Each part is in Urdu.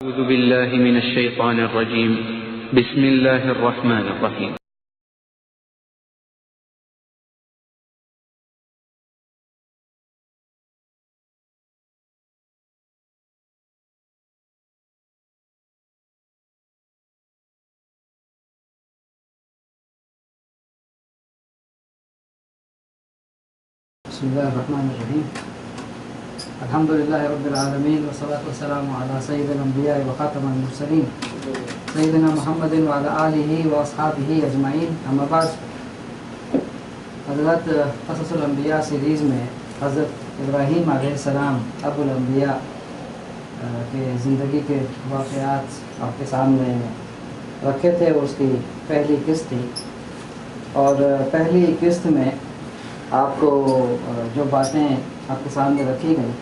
أعوذ بالله من الشيطان الرجيم. بسم الله الرحمن الرحيم. بسم الله الرحمن الرحيم. الحمد لله رب العالمين والصلاة والسلام على سيد الأنبياء وخاتم المرسلين سيدنا محمد وعلى آله وأصحابه أجمعين. أما بعد، حضرت قصص الانبیاء سیریز میں حضرت ابراہیم علیہ السلام ابو الانبیاء کے زندگی کے واقعات آپ کے سامنے رکھے تھے. اس کی پہلی قسط تھی اور پہلی قسط میں آپ کو جو باتیں آپ کے سامنے رکھی گئیں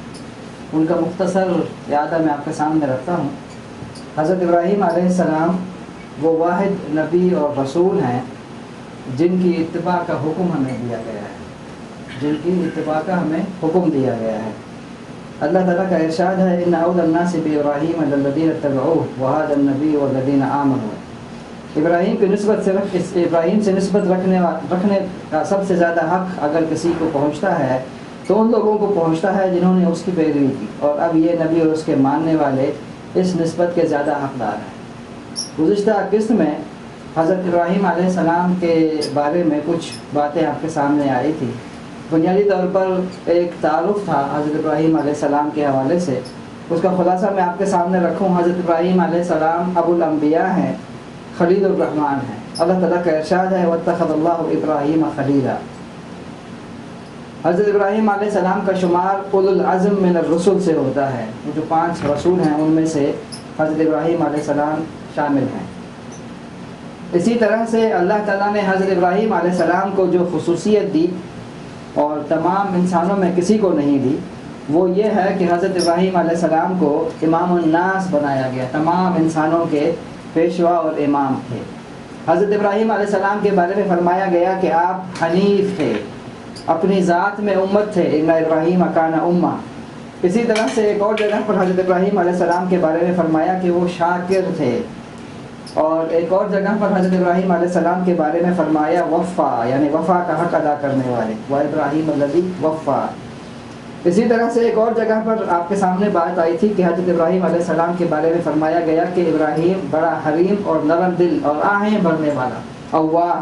ان کا مختصر اعادہ میں آپ کے سامنے رکھتا ہوں. حضرت ابراہیم علیہ السلام وہ واحد نبی اور رسول ہیں جن کی اتباع کا حکم ہمیں دیا گیا ہے، جن کی اتباع کا ہمیں حکم دیا گیا ہے. اللہ تعالیٰ کا ارشاد ہے ان اول الناس بابراہیم للذین اتبعوہ وہذا النبی والذین آمنوا. ابراہیم کی نسبت سے ابراہیم سے نسبت رکھنے کا سب سے زیادہ حق اگر کسی کو پہنچتا ہے تو ان لوگوں کو پہنچتا ہے جنہوں نے اس کی پیروی کی، اور اب یہ نبی اور اس کے ماننے والے اس نسبت کے زیادہ حقدار ہیں. گزشتہ قسط میں حضرت ابراہیم علیہ السلام کے بارے میں کچھ باتیں آپ کے سامنے آئی تھی. بنیادی طور پر ایک تعارف تھا حضرت ابراہیم علیہ السلام کے حوالے سے. اس کا خلاصہ میں آپ کے سامنے رکھوں. حضرت ابراہیم علیہ السلام ابو الانبیاء ہیں، خلیل الرحمن ہیں. اللہ تعالیٰ کا ارشاد ہے واتخذ اللہ ابراہیم خلیلا. حضرت ابراہیم علیہ السلام کا شمار اولو العزم من الرسل سے ہوتا ہے. وہ جو 5 رسول ہیں ان میں سے حضرت ابراہیم علیہ السلام شامل ہیں. اسی طرح سے اللہ تعالیٰ نے حضرت ابراہیم علیہ السلام کو جو خصوصیت دی اور تمام انسانوں میں کسی کو نہیں دی، وہ یہ ہے کہ حضرت ابراہیم علیہ السلام کو امام الناس بنایا گیا. تمام انسانوں کے پیشوا اور امام تھے. حضرت ابراہیم علیہ السلام کے بارے میں فرمایا گیا کہ آپ حنیف تھے، اپنی ذات میں امت تھے. ان ابراہیم کان امہ. اسی طرح سے ایک اور جگہ پر حضرت ابراہیم علیہ السلام کے بارے میں فرمایا کہ وہ شاکر تھے، اور ایک اور جگہ پر حضرت ابراہیم علیہ السلام کے بارے میں فرمایا وفا، یعنی وفا کا حق ادا کرنے والے. وابراہیم الذی وفا. اسی طرح سے ایک اور جگہ پر آپ کے سامنے بات آئی تھی کہ حضرت ابراہیم علیہ السلام کے بارے میں فرمایا گیا کہ ابراہیم بڑا حلیم اور نرم دل اور آہیں بھرنے والا اواہ.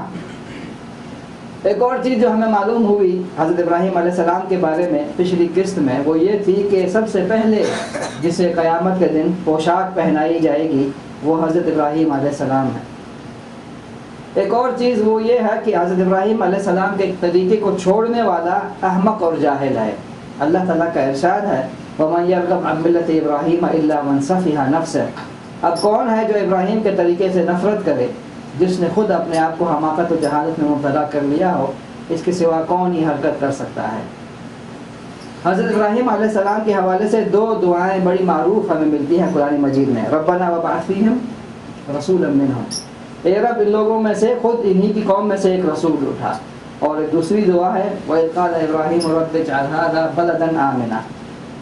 ایک اور چیز جو ہمیں معلوم ہوئی حضرت ابراہیم علیہ السلام کے بارے میں پچھلی قسط میں، وہ یہ تھی کہ سب سے پہلے جسے قیامت کے دن پوشاک پہنائی جائے گی وہ حضرت ابراہیم علیہ السلام ہے. ایک اور چیز وہ یہ ہے کہ حضرت ابراہیم علیہ السلام کے طریقے کو چھوڑنے والا احمق اور جاہل ہے. اللہ تعالیٰ کا ارشاد ہے وَمَن يَرْغَبْ عَن مِّلَّةِ إِبْرَاهِيمَ إِلَّا مَن سَفِهَ نَفْسَهُ. اب کون ہے جو ابراہیم کے طریقے سے نفرت کرے جس نے خود اپنے آپ کو حماقت و جہالت میں مبتلا کر لیا ہو؟ اس کے سوا کون یہ حرکت کر سکتا ہے؟ حضرت ابراہیم علیہ السلام کے حوالے سے 2 دعائیں بڑی معروف ہمیں ملتی ہیں قرآن مجید میں. ربنا وابعث فیہم رسولا منہم. اے رب ان لوگوں میں سے خود انہی کی قوم میں سے ایک رسول اٹھا. اور ایک دوسری دعا ہے وَإِذْ قَالَ إِبْرَاهِيمُ رَبِّ اجْعَلْ هَٰذَا بَلَدًا آمِنًا.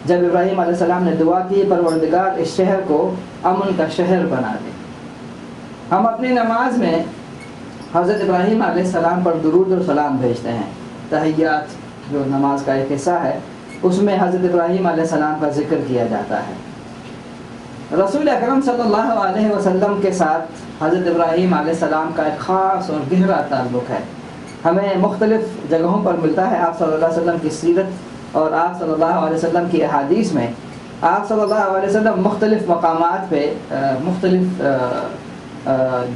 جب ابراہیم علیہ السلام نے دعا کی پروردگار اس شہر کو امن کا شہر بنا دے. ہم اپنی نماز میں حضرت ابراہیم علیہ السلام پر درود و سلام بھیجتے ہیں. تحیات جو نماز کا ایک حصہ ہے اس میں حضرت ابراہیم علیہ السلام کا ذکر کیا جاتا ہے. رسول اکرم صلی اللہ علیہ وسلم کے ساتھ حضرت ابراہیم علیہ السلام کا ایک خاص اور گہرا تعلق ہے. ہمیں مختلف جگہوں پر ملتا ہے آپ صلی اللہ علیہ وسلم کی سیرت اور آپ صلی اللہ علیہ وسلم کی احادیث میں. آپ صلی اللہ علیہ وسلم مختلف مقامات پہ مختلف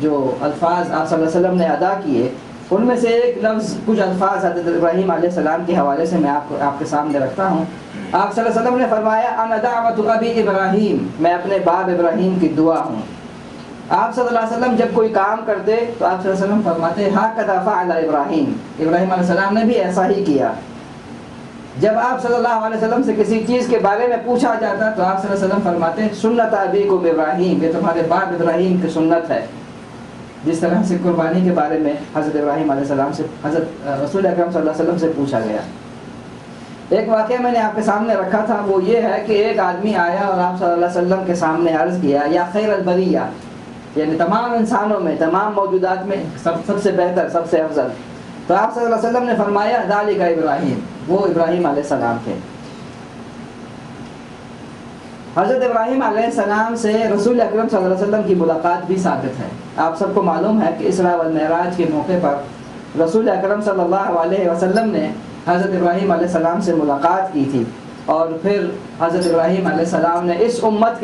جو الفاظ آپ صلی اللہ علیہ وسلم نے ادا کیے، ان میں سے ایک لفظ کچھ الفاظ حضرت ابراہیم علیہ السلام کے حوالے سے میں آپ کے سامنے رکھتا ہوں. آپ صلی اللہ علیہ وسلم نے فرمایا انا دعوت ابی ابراہیم، میں اپنے باپ ابراہیم کی دعا ہوں. آپ صلی اللہ علیہ وسلم جب کوئی کام کرتے تو آپ صلی اللہ علیہ وسلم فرماتے ہاکذا فعل ابراہیم. ابراہیم علیہ السلام نے بھی ایسا ہی کیا. جب آپ صلی اللہ علیہ وسلم سے کسی چیز کے بارے میں پوچھا جاتا تو آپ صلی اللہ علیہ وسلم فرماتے سنت ابیکم ابراہیم، یہ تمہارے باپ ابراہیم کی سنت ہے. جس طرح سے قربانی کے بارے میں حضرت ابراہیم علیہ السلام سے حضرت رسول اکرم صلی اللہ علیہ وسلم سے پوچھا گیا. ایک واقعہ میں نے آپ کے سامنے رکھا تھا، وہ یہ ہے کہ ایک آدمی آیا اور آپ صلی اللہ علیہ وسلم کے سامنے عرض کیا، یا خیر البریہ، یعنی تمام انسانوں میں، تمام موجودات میں سب سے بہتر، سب سے افضل. تو آپ صلی اللہ علیہ وسلم نے فرمایا ذالک ابراہیم، وہ ابراہیم علیہ السلام تھے. حضرت ابراہیم علیہ السلام سے رسول اکرم صلی اللہ علیہ وسلم کی ملاقات بھی ثابت ہے. آپ سب کو معلوم ہے کہ اسراء والمعراج کے موقع پر رسول اکرم صلی اللہ علیہ وسلم نے حضرت ابراہیم علیہ السلام سے ملاقات کی تھی، اور پھر حضرت ابراہیم علیہ السلام نے اس امت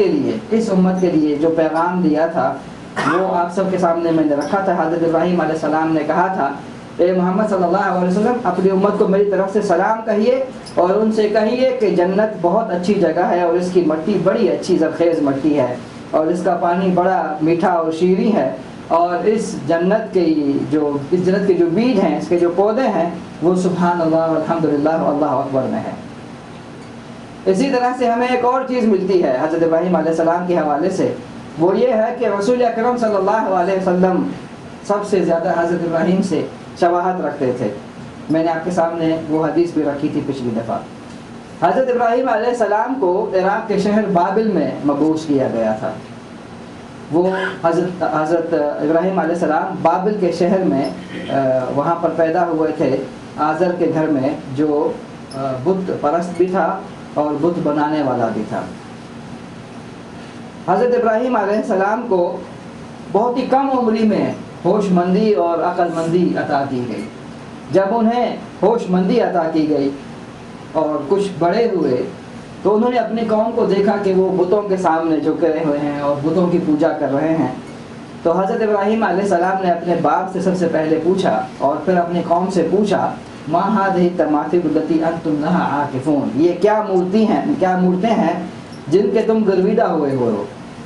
کے لیے جو پیغام دیا تھا وہ آپ سب کے سامنے میں نے رکھا تھا. حضرت ابراہیم علیہ السلام نے کہا تھا، اے محمد صلی اللہ علیہ وسلم، اپنی امت کو میری طرف سے سلام کہیے اور ان سے کہیے کہ جنت بہت اچھی جگہ ہے اور اس کی مٹی بڑی اچھی زرخیز مٹی ہے اور اس کا پانی بڑا میٹھا اور شیریں ہے، اور اس جنت کے جو بیج ہیں، اس کے جو پودے ہیں، وہ سبحان اللہ الحمدللہ اللہ اکبر میں ہے. اسی طرح سے ہمیں ایک اور چیز ملتی ہے حضرت ابراہیم علیہ السلام کے حوالے سے، وہ یہ ہے کہ رسول اکرم صلی اللہ علیہ وسلم سب سے زیادہ حضرت ابراہیم سے شباہت رکھتے تھے. میں نے آپ کے سامنے وہ حدیث بھی رکھی تھی پچھلی دفعہ. حضرت ابراہیم علیہ السلام کو عراق کے شہر بابل میں مبعوث کیا گیا تھا. وہ حضرت ابراہیم علیہ السلام بابل کے شہر میں وہاں پر پیدا ہوئے تھے، آزر کے گھر میں، جو بت پرست بھی تھا اور بت بنانے والا بھی تھا. حضرت ابراہیم علیہ السلام کو بہت ہی کم عمری میں ہوش مندی اور عقل مندی عطا کی گئی. جب انہیں ہوش مندی عطا کی گئی اور کچھ بڑے ہوئے تو انہوں نے اپنی قوم کو دیکھا کہ وہ بتوں کے سامنے جھکے ہوئے ہیں اور بتوں کی پوجا کر رہے ہیں. تو حضرت ابراہیم علیہ السلام نے اپنے باپ سے سب سے پہلے پوچھا اور پھر اپنی قوم سے پوچھا، ما هذه التماثيل التي انتم لها عاکفون، یہ کیا مورتیں ہیں جن کے تم گرویدہ ہوئے ہو.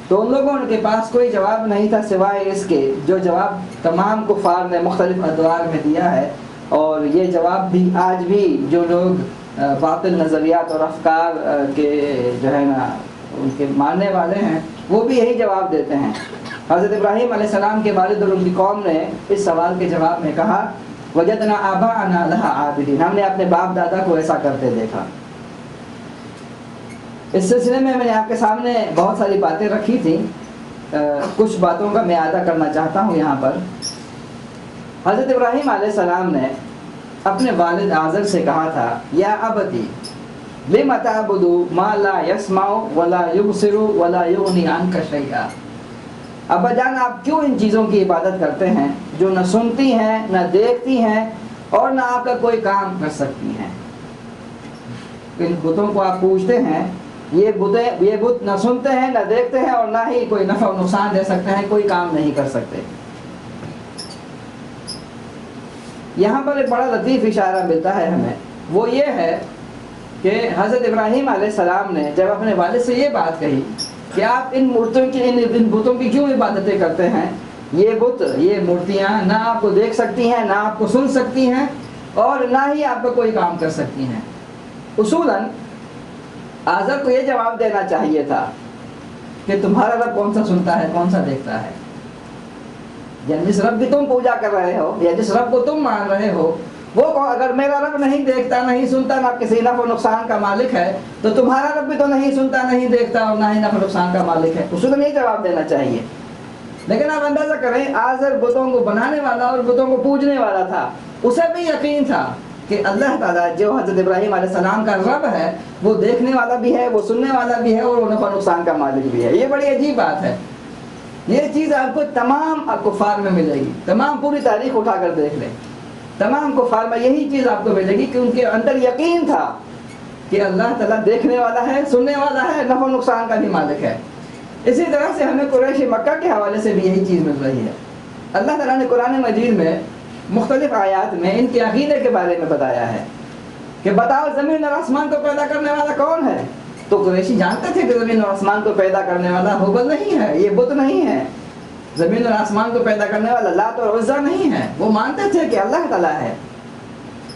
تو ان لوگوں کے پاس کوئی جواب نہیں تھا سوائے اس کے جو جواب تمام کفار نے مختلف ادوار میں دیا ہے، اور یہ جواب بھی آج بھی جو لوگ باطل نظریات اور افکار کے جو ہے نا ان کے ماننے والے ہیں، وہ بھی یہی جواب دیتے ہیں. حضرت ابراہیم علیہ السلام کے والد اور ان کی قوم نے اس سوال کے جواب میں کہا، وجدنا آباءنا لها عابدین، ہم نے اپنے باپ دادا کو ایسا کرتے دیکھا. اس سلسلے میں نے آپ کے سامنے بہت ساری باتیں رکھی تھیں، کچھ باتوں کا میں اعادہ کرنا چاہتا ہوں یہاں پر. حضرت ابراہیم علیہ السلام نے اپنے والد آزر سے کہا تھا، یا ابتی لم تعبد ما لا يسمع ولا يبصر ولا يغني عنك شيئا، ابا جان آپ کیوں ان چیزوں کی عبادت کرتے ہیں جو نہ سنتی ہیں، نہ دیکھتی ہیں اور نہ آپ کا کوئی کام کر سکتی ہیں. ان بتوں کو آپ پوجتے ہیں، یہ بت نہ سنتے ہیں، نہ دیکھتے ہیں اور نہ ہی کوئی نفع و نقصان دے سکتے ہیں، کوئی کام نہیں کر سکتے. یہاں پر ایک بڑا لطیف اشارہ ملتا ہے ہمیں، وہ یہ ہے کہ حضرت ابراہیم علیہ السلام نے جب اپنے والد سے یہ بات کہی کہ آپ ان بتوں کی کیوں عبادتیں کرتے ہیں، یہ مورتیاں نہ آپ کو دیکھ سکتی ہیں، نہ آپ کو سن سکتی ہیں اور نہ ہی آپ کو کوئی کام کر سکتی ہیں. اصولاً آزر کو یہ جواب دینا چاہیے تھا کہ تمہارا رب کون سا سنتا ہے، کون سا دیکھتا ہے. یعنی جس رب کی تم پوجا کر رہے ہو یا جس رب کو تم مان رہے ہو، وہ اگر میرا رب نہیں دیکھتا، نہیں سنتا، نہ کسی نفع و نقصان کا مالک ہے، تو تمہارا رب بھی تو نہیں سنتا، نہیں دیکھتا اور نہ ہی نفع و نقصان کا مالک ہے. اصول میں یہ جواب دینا چاہیے. لیکن آپ اندازہ کریں، آزر بتوں کو بنانے والا اور بتوں کو پوجنے والا تھا، اسے بھی یقین تھا کہ اللہ تعالیٰ جو حضرت ابراہیم علیہ السلام کا رب ہے، وہ دیکھنے والا بھی ہے، وہ سننے والا بھی ہے اور وہ نفع و نقصان کا مالک بھی ہے. یہ بڑی عجیب بات ہے. یہ چیز آپ کو تمام کفار میں ملے گی. تمام پوری تاریخ اٹھا کر دیکھ لیں، تمام کفار میں یہی چیز آپ کو ملے گی کہ ان کے اندر یقین تھا کہ اللہ تعالیٰ دیکھنے والا ہے، سننے والا ہے، نفع و نقصان کا بھی مالک ہے. اسی طرح سے ہمیں قریش مکہ کے حوالے سے بھی یہی چیز مل رہی ہے. اللہ تعالیٰ نے قرآن مجید میں مختلف آیات میں ان کے عقیدے کے بارے میں بتایا ہے کہ بتاؤ زمین اور آسمان کو پیدا کرنے والا کون ہے. تو قریشی جانتے تھے کہ زمین اور آسمان کو پیدا کرنے والا ہبل نہیں ہے، یہ بت نہیں ہے. زمین اور آسمان کو پیدا کرنے والا لات اور عزا نہیں ہے. وہ مانتے تھے کہ اللہ تعالیٰ ہے.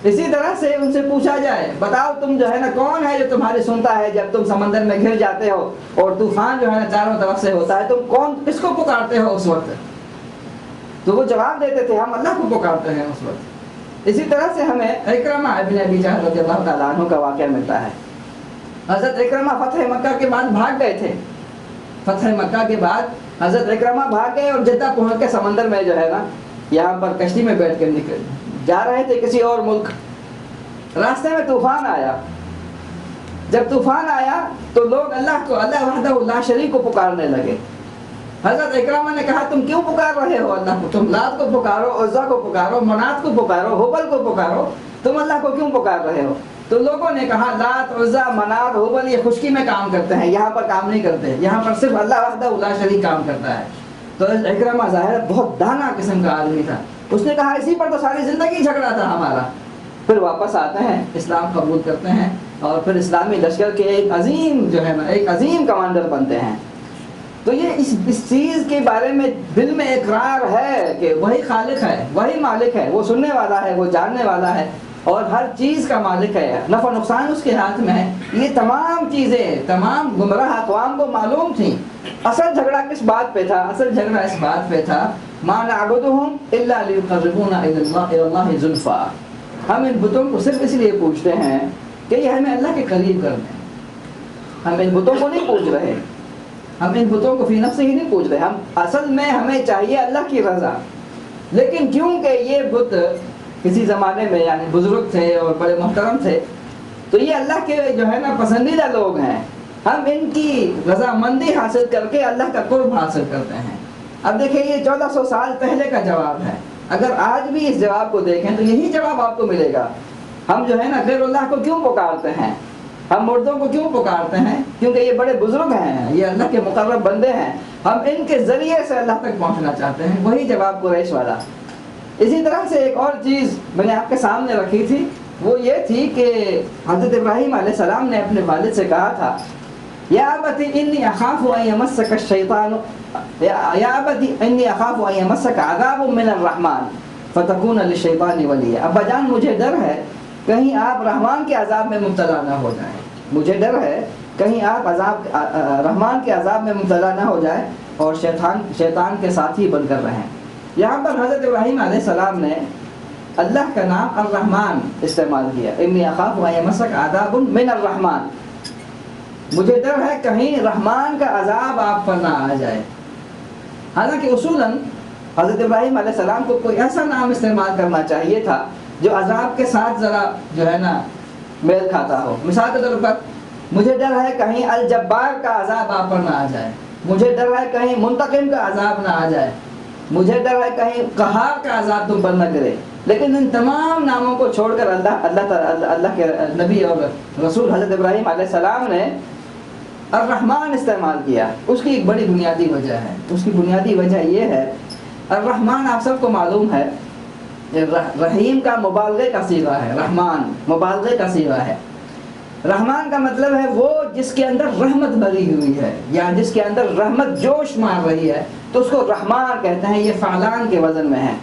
اسی طرح سے ان سے پوچھا جائے، بتاؤ تم جو ہے نا کون ہے جو تمہاری سنتا ہے جب تم سمندر میں گھر جاتے ہو اور طوفان جو ہے نا چاروں طرف سے ہوتا ہے، تم کس کو پکارتے ہو اس وقت؟ تو وہ جواب دیتے تھے، ہم اللہ کو پکارتے ہیں اس وقت. اسی طرح سے ہمیں اکرمہ ابن ابی جہل رضی اللہ تعالیٰ عنہ کا واقعہ ملتا ہے. حضرت اکرمہ فتح مکہ کے بعد بھاگ گئے تھے. فتح مکہ کے بعد حضرت اکرمہ بھاگ گئے اور جدہ پہنچ کے سمندر میں جو ہے نا یہاں پر کشتی میں بیٹھ کے جا رہے تھے کسی اور ملک. راستے میں طوفان آیا. جب طوفان آیا تو لوگ اللہ کو، اللہ وحدہ لا شریک کو پکارنے لگے. حضرت اکرمہ نے کہا تم کیوں پکار رہے ہو اللہ کو؟ تم لات کو پکارو، عزا کو پکارو، منات کو پکارو، حبل کو پکارو، تم اللہ کو کیوں پکار رہے ہو؟ تو لوگوں نے کہا لات، عزا، منات، حبل یہ خشکی میں کام کرتے ہیں، یہاں پر کام نہیں کرتے، یہاں پر صرف اللہ وحدہ لا شریک کام کرتا ہے. تو اکرمہ ظاہر بہت دانا قسم کا آدمی تھا. اس نے کہا اسی پر تو ساری زندگی جھگڑا تھا ہمارا. پھر واپس آتے ہیں، اسلام قبول کرتے ہیں اور پھر اسلامی لشکر کے ایک عظیم جو ہے نا ایک عظیم کمانڈر بنتے ہیں. تو یہ اس چیز کے بارے میں دل میں اقرار ہے کہ وہی خالق ہے، وہی مالک ہے، وہ سننے والا ہے، وہ جاننے والا ہے اور ہر چیز کا مالک ہے. نفع نقصان اس کے ہاتھ میں ہے. یہ تمام چیزیں تمام گمراہ اقوام کو معلوم تھیں. اصل جھگڑا کس بات پہ تھا؟ اصل جھگڑا اس بات پہ تھا ما نعبدہم الا لیقربونا الی اللہ زلفیٰ. ہم ان بتوں کو صرف اس لیے پوجتے ہیں کہ یہ ہمیں اللہ کے قریب کر دیں. ہم ان بتوں کو نہیں پوج رہے، ہم ان بتوں کو فی نفس ہی نہیں پوج رہے. ہم اصل میں ہمیں چاہیے اللہ کی رضا. لیکن کیونکہ یہ بت کسی زمانے میں یعنی بزرگ تھے اور بڑے محترم تھے تو یہ اللہ کے جو ہے نا پسندیدہ لوگ ہیں. ہم ان کی رضامندی حاصل کر کے اللہ کا قرب حاصل کرتے ہیں. اب دیکھیں یہ 1400 سال پہلے کا جواب ہے. اگر آج بھی اس جواب کو دیکھیں تو یہی جواب آپ کو ملے گا. ہم جو ہے نا غیر اللہ کو کیوں پکارتے ہیں؟ ہم مردوں کو کیوں پکارتے ہیں؟ کیونکہ یہ بڑے بزرگ ہیں، یہ اللہ کے مقرب بندے ہیں، ہم ان کے ذریعے سے اللہ تک پہنچنا چاہتے ہیں. وہی جواب قریش والا. اسی طرح سے ایک اور چیز میں نے آپ کے سامنے رکھی تھی، وہ یہ تھی کہ حضرت ابراہیم علیہ السلام نے اپنے والد سے کہا تھا یا ابت انی اخاف ان یمسک الشیطان یا ابت انی اخاف ان یمسک عذاب من الرحمن فتکون للشیطان ولیا. ابا جان مجھے ڈر ہے کہیں آپ رحمان کے عذاب میں مبتلا نہ ہو جائیں. مجھے ڈر ہے کہیں آپ رحمان کے عذاب میں مبتلا نہ ہو جائیں اور شیطان کے ساتھی بن کر رہیں. یہاں پر حضرت ابراہیم علیہ السلام نے اللہ کا نام الرحمن استعمال کیا. انی اخاف ان یمسک عذاب من الرحمن. مجھے ڈر ہے کہیں رحمان کا عذاب آپ پر نہ آ جائے. حالانکہ اصولاً حضرت ابراہیم علیہ السلام کو کوئی ایسا نام استعمال کرنا چاہیے تھا جو عذاب کے ساتھ ذرا جو ہے نا میل کھاتا ہو. مثال کے طور پر مجھے ڈر ہے کہیں الجبار کا عذاب آپ پر نہ آ جائے، مجھے ڈر ہے کہیں منتقم کا عذاب نہ آ جائے، مجھے ڈر ہے کہیں قہار کا عذاب تم پر نہ کرے. لیکن ان تمام ناموں کو چھوڑ کر اللہ کے نبی اور رسول حضرت ابراہیم علیہ السلام نے الرحمن استعمال کیا. اس کی ایک بڑی بنیادی وجہ ہے. اس کی بنیادی وجہ یہ ہے الرحمن آپ سب کو معلوم ہے رحیم کا مبالغے کا صیغہ ہے. رحمان مبالغے کا صیغہ ہے. رحمان کا مطلب ہے وہ جس کے اندر رحمت بھری ہوئی ہے یا جس کے اندر رحمت جوش مار رہی ہے تو اس کو رحمان کہتے ہیں. یہ فعلان کے وزن میں ہے.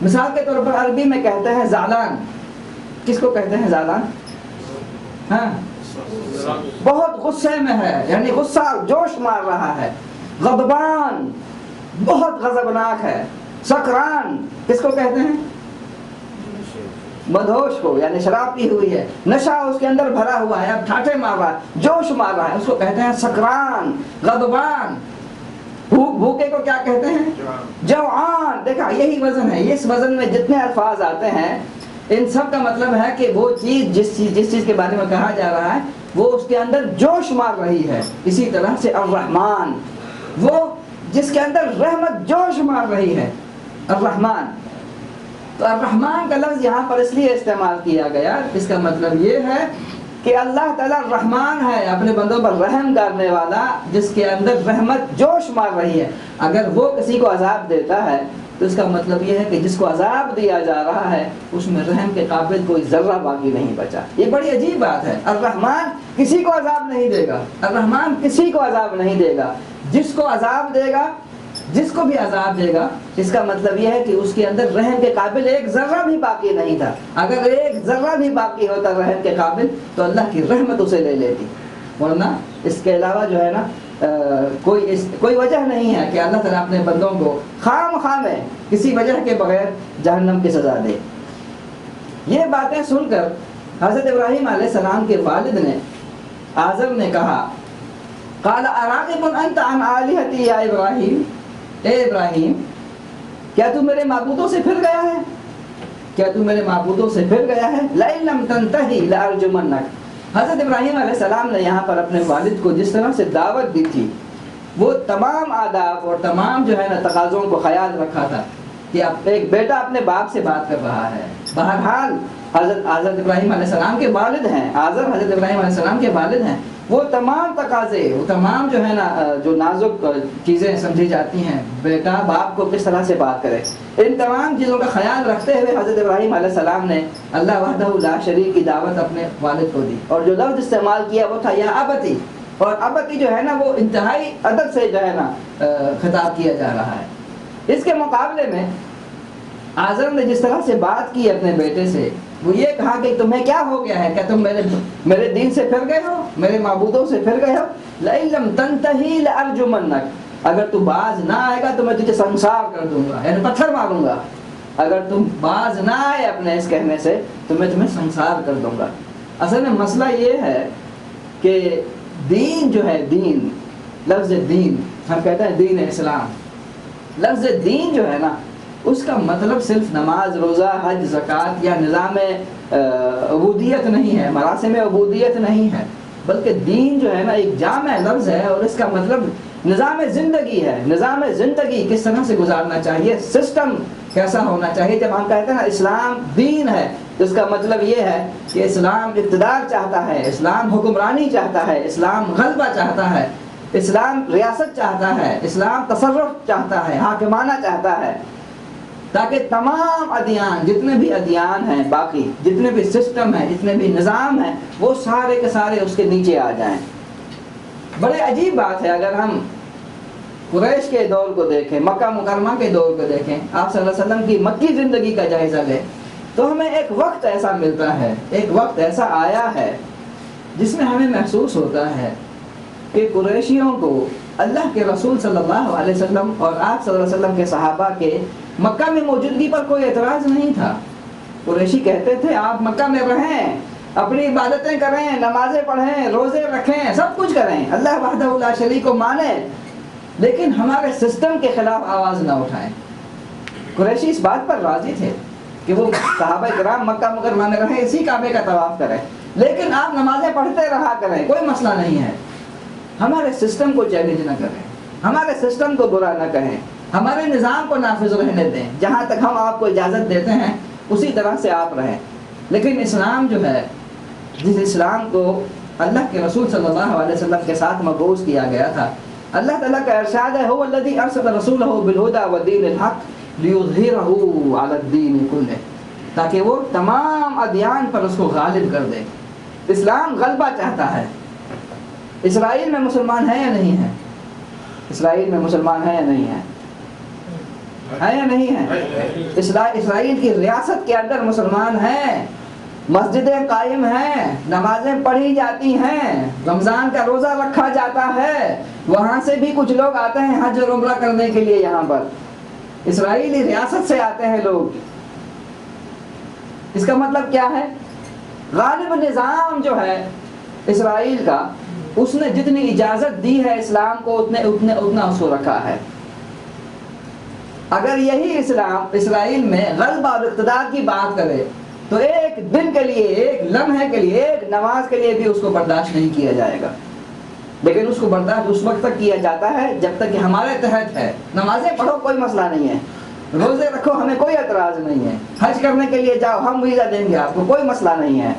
مثال کے طور پر عربی میں کہتے ہیں زعلان. کس کو کہتے ہیں زعلان؟ ہاں بہت غصے میں ہے یعنی غصہ جوش مار رہا ہے. غضبان بہت غضبناک ہے. سکران کس کو کہتے ہیں؟ مدہوش کو یعنی شراب پی ہوئی ہے، نشہ اس کے اندر بھرا ہوا ہے، اب ٹھاٹھے مار رہا ہے، جوش مار رہا ہے، اس کو کہتے ہیں سکران. غضبان. بھوکے کو کیا کہتے ہیں؟ جوعان. دیکھا یہی وزن ہے. اس وزن میں جتنے الفاظ آتے ہیں ان سب کا مطلب ہے کہ وہ چیز جس چیز کے بارے میں کہا جا رہا ہے وہ اس کے اندر جوش مار رہی ہے. اسی طرح سے الرحمن وہ جس کے اندر رحمت جوش مار رہی ہے. الرحمن. تو الرحمن کا لفظ یہاں پر اس لیے استعمال کیا گیا، اس کا مطلب یہ ہے کہ اللہ تعالیٰ رحمان ہے، اپنے بندوں پر رحم کرنے والا جس کے اندر رحمت جوش مار رہی ہے. اگر وہ کسی کو عذاب دیتا ہے تو اس کا مطلب یہ ہے کہ جس کو عذاب دیا جا رہا ہے اس میں رحم کے قابل کوئی ذرہ باقی نہیں بچا. یہ بڑی عجیب بات ہے. الرحمن کسی کو عذاب نہیں دے گا. الرحمن کسی کو عذاب نہیں دے گا. جس کو عذاب دے گا، جس کو بھی عذاب دے گا، اس کا مطلب یہ ہے کہ اس کے اندر رحم کے قابل ایک ذرہ بھی باقی نہیں تھا. اگر ایک ذرہ بھی باقی ہوتا رحم کے قابل تو اللہ کی رحمت اسے لے لیتی. ورنہ اس کے علاوہ جو ہے نا کوئی وجہ نہیں ہے کہ اللہ تعالیٰ اپنے بندوں کو خام خام کسی وجہ کے بغیر جہنم کی سزا دے. یہ باتیں سن کر حضرت ابراہیم علیہ السلام کے والد نے آزر نے کہا قال اراغب انت عن آلہتی یا ابراہیم، اے ابراہیم کیا تو میرے معبودوں سے پھر گیا ہے؟ کیا تو میرے معبودوں سے پھر گیا ہے؟ لئن لم تنتہی لارجمنک۔ حضرت ابراہیم علیہ السلام نے یہاں پر اپنے والد کو جس طرح سے دعوت دی تھی وہ تمام آداب اور تمام جو ہے نا تقاضوں کو خیال رکھا تھا کہ اب ایک بیٹا اپنے باپ سے بات کر رہا ہے۔ بہرحال حضرت ابراہیم علیہ السلام کے والد ہیں، آزر حضرت ابراہیم علیہ السلام کے والد ہیں، وہ تمام تقاضے، وہ تمام جو ہے نا جو نازک چیزیں سمجھی جاتی ہیں، بیٹا باپ کو کس طرح سے بات کرے، ان تمام چیزوں کا خیال رکھتے ہوئے حضرت ابراہیم علیہ السلام نے اللہ وحدہ لا شریک کی دعوت اپنے والد کو دی، اور جو لفظ استعمال کیا وہ تھا یا ابتی، اور ابتی جو ہے نا وہ انتہائی ادب سے جو ہے نا خطاب کیا جا رہا ہے۔ اس کے مقابلے میں آزر نے جس طرح سے بات کی اپنے بیٹے سے، وہ یہ کہا کہ تمہیں کیا ہو گیا ہے، کیا تم میرے دین سے پھر گئے ہو، میرے معبودوں سے پھر گئے ہو؟ لئن لم تنتہی لارجمنک، اگر تو باز نہ آئے گا تو میں تجھے سنسار کر دوں گا، یعنی پتھر ماروں گا، اگر تم باز نہ آئے اپنے اس کہنے سے تو میں تمہیں سنسار کر دوں گا۔ اصل میں مسئلہ یہ ہے کہ دین جو ہے، دین، لفظ دین ہم کہتے ہیں دین اسلام، لفظ دین جو ہے نا اس کا مطلب صرف نماز، روزہ، حج، زکوٰۃ یا نظام عبودیت نہیں ہے، مراسم عبودیت نہیں ہے، بلکہ دین جو ہے نا ایک جامع لفظ ہے، اور اس کا مطلب نظام زندگی ہے۔ نظام زندگی کس طرح سے گزارنا چاہیے، سسٹم کیسا ہونا چاہیے۔ جب ہم کہتے ہیں نا اسلام دین ہے، اس کا مطلب یہ ہے کہ اسلام اقتدار چاہتا ہے، اسلام حکمرانی چاہتا ہے، اسلام غلبہ چاہتا ہے، اسلام ریاست چاہتا ہے، اسلام تصرف چاہتا ہے، حاکمانہ چاہتا ہے، تاکہ تمام ادیان، جتنے بھی ادیان ہیں، باقی جتنے بھی سسٹم ہیں، جتنے بھی نظام ہیں، وہ سارے کے سارے اس کے نیچے آ جائیں۔ بڑے عجیب بات ہے، اگر ہم قریش کے دور کو دیکھیں، مکہ مکرمہ کے دور کو دیکھیں، آپ صلی اللہ علیہ وسلم کی مکی زندگی کا جائزہ لیں، تو ہمیں ایک وقت ایسا ملتا ہے، ایک وقت ایسا آیا ہے جس میں ہمیں محسوس ہوتا ہے کہ قریشیوں کو اللہ کے رسول صلی اللہ علیہ وسلم اور آپ صلی اللہ علیہ وسلم کے صحابہ کے مکہ میں موجودگی پر کوئی اعتراض نہیں تھا۔ قریشی کہتے تھے آپ مکہ میں رہیں، اپنی عبادتیں کریں، نمازیں پڑھیں، روزے رکھیں، سب کچھ کریں، اللہ وحدہ لا شریک کو مانیں، لیکن ہمارے سسٹم کے خلاف آواز نہ اٹھائیں۔ قریشی اس بات پر راضی تھے کہ وہ صحابہ کرام مکہ مکرمہ میں رہیں، اسی کعبے کا طواف کریں، لیکن آپ نمازیں پڑھتے رہا کریں، کوئی مسئلہ نہیں ہے، ہمارے سسٹم کو چیلنج نہ کریں، ہمارے سسٹم کو برا نہ کہیں، ہمارے نظام کو نافذ رہنے دیں، جہاں تک ہم آپ کو اجازت دیتے ہیں اسی طرح سے آپ رہیں۔ لیکن اسلام جو ہے، جس اسلام کو اللہ کے رسول صلی اللہ علیہ وسلم کے ساتھ مبعوث کیا گیا تھا، اللہ تعالیٰ کا ارشاد ہے هو الذی ارسل رسولہ بالہدی ودین الحق لیظہرہ علی الدین کلہ، تاکہ وہ تمام ادیان پر اس کو غالب کر دے۔ اسلام غلبہ چاہتا ہے۔ اسرائیل میں مسلمان ہیں یا نہیں ہیں؟ اسرائیل میں مسلمان ہیں یا نہیں ہیں؟ ہے یا نہیں ہے؟ اسرائیل کی ریاست کے اندر مسلمان ہیں، مسجدیں قائم ہیں، نمازیں پڑھی جاتی ہیں، رمضان کا روزہ رکھا جاتا ہے، وہاں سے بھی کچھ لوگ آتے ہیں حج اور عمرہ کرنے کے لیے، یہاں پر اسرائیلی ریاست سے آتے ہیں لوگ۔ اس کا مطلب کیا ہے؟ غالب نظام جو ہے اسرائیل کا، اس نے جتنی اجازت دی ہے اسلام کو اتنا اس کو رکھا ہے۔ اگر یہی اسلام اسرائیل میں غلبہ اور اقتدار کی بات کرے تو ایک دن کے لیے، ایک لمحے کے لیے، ایک نماز کے لیے بھی اس کو برداشت نہیں کیا جائے گا، لیکن اس کو برداشت اس وقت تک کیا جاتا ہے جب تک کہ ہمارے تحت ہے۔ نمازیں پڑھو، کوئی مسئلہ نہیں ہے، روزے رکھو، ہمیں کوئی اعتراض نہیں ہے، حج کرنے کے لیے جاؤ، ہم ویزا دیں گے آپ کو، کوئی مسئلہ نہیں ہے،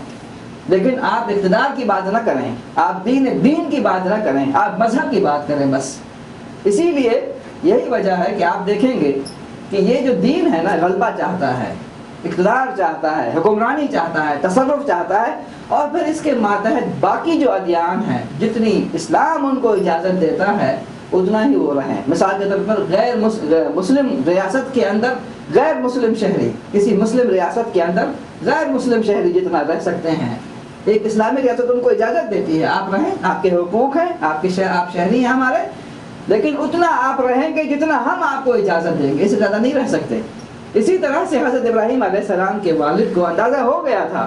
لیکن آپ اقتدار کی بات نہ کریں، آپ دین کی بات نہ کریں، آپ مذہب کی بات کریں بس۔ اسی لیے یہی وجہ ہے کہ آپ دیکھیں گے کہ یہ جو دین ہے نا، غلبہ چاہتا ہے، اقتدار چاہتا ہے، حکمرانی چاہتا ہے، تصرف چاہتا ہے، اور پھر اس کے ماتحت باقی جو ادیان ہیں، جتنی اسلام ان کو اجازت دیتا ہے اتنا ہی وہ رہیں۔ مثال کے طور پر غیر مسلم ریاست کے اندر غیر مسلم شہری، کسی مسلم ریاست کے اندر غیر مسلم شہری جتنا رہ سکتے ہیں، ایک اسلامی ریاست ان کو اجازت دیتی ہے آپ رہیں، آپ کے حقوق ہیں، آپ شہری ہیں ہمارے، لیکن اتنا آپ رہیں گے جتنا ہم آپ کو اجازت دیں گے، اس سے زیادہ نہیں رہ سکتے۔ اسی طرح سے حضرت ابراہیم علیہ السلام کے والد کو اندازہ ہو گیا تھا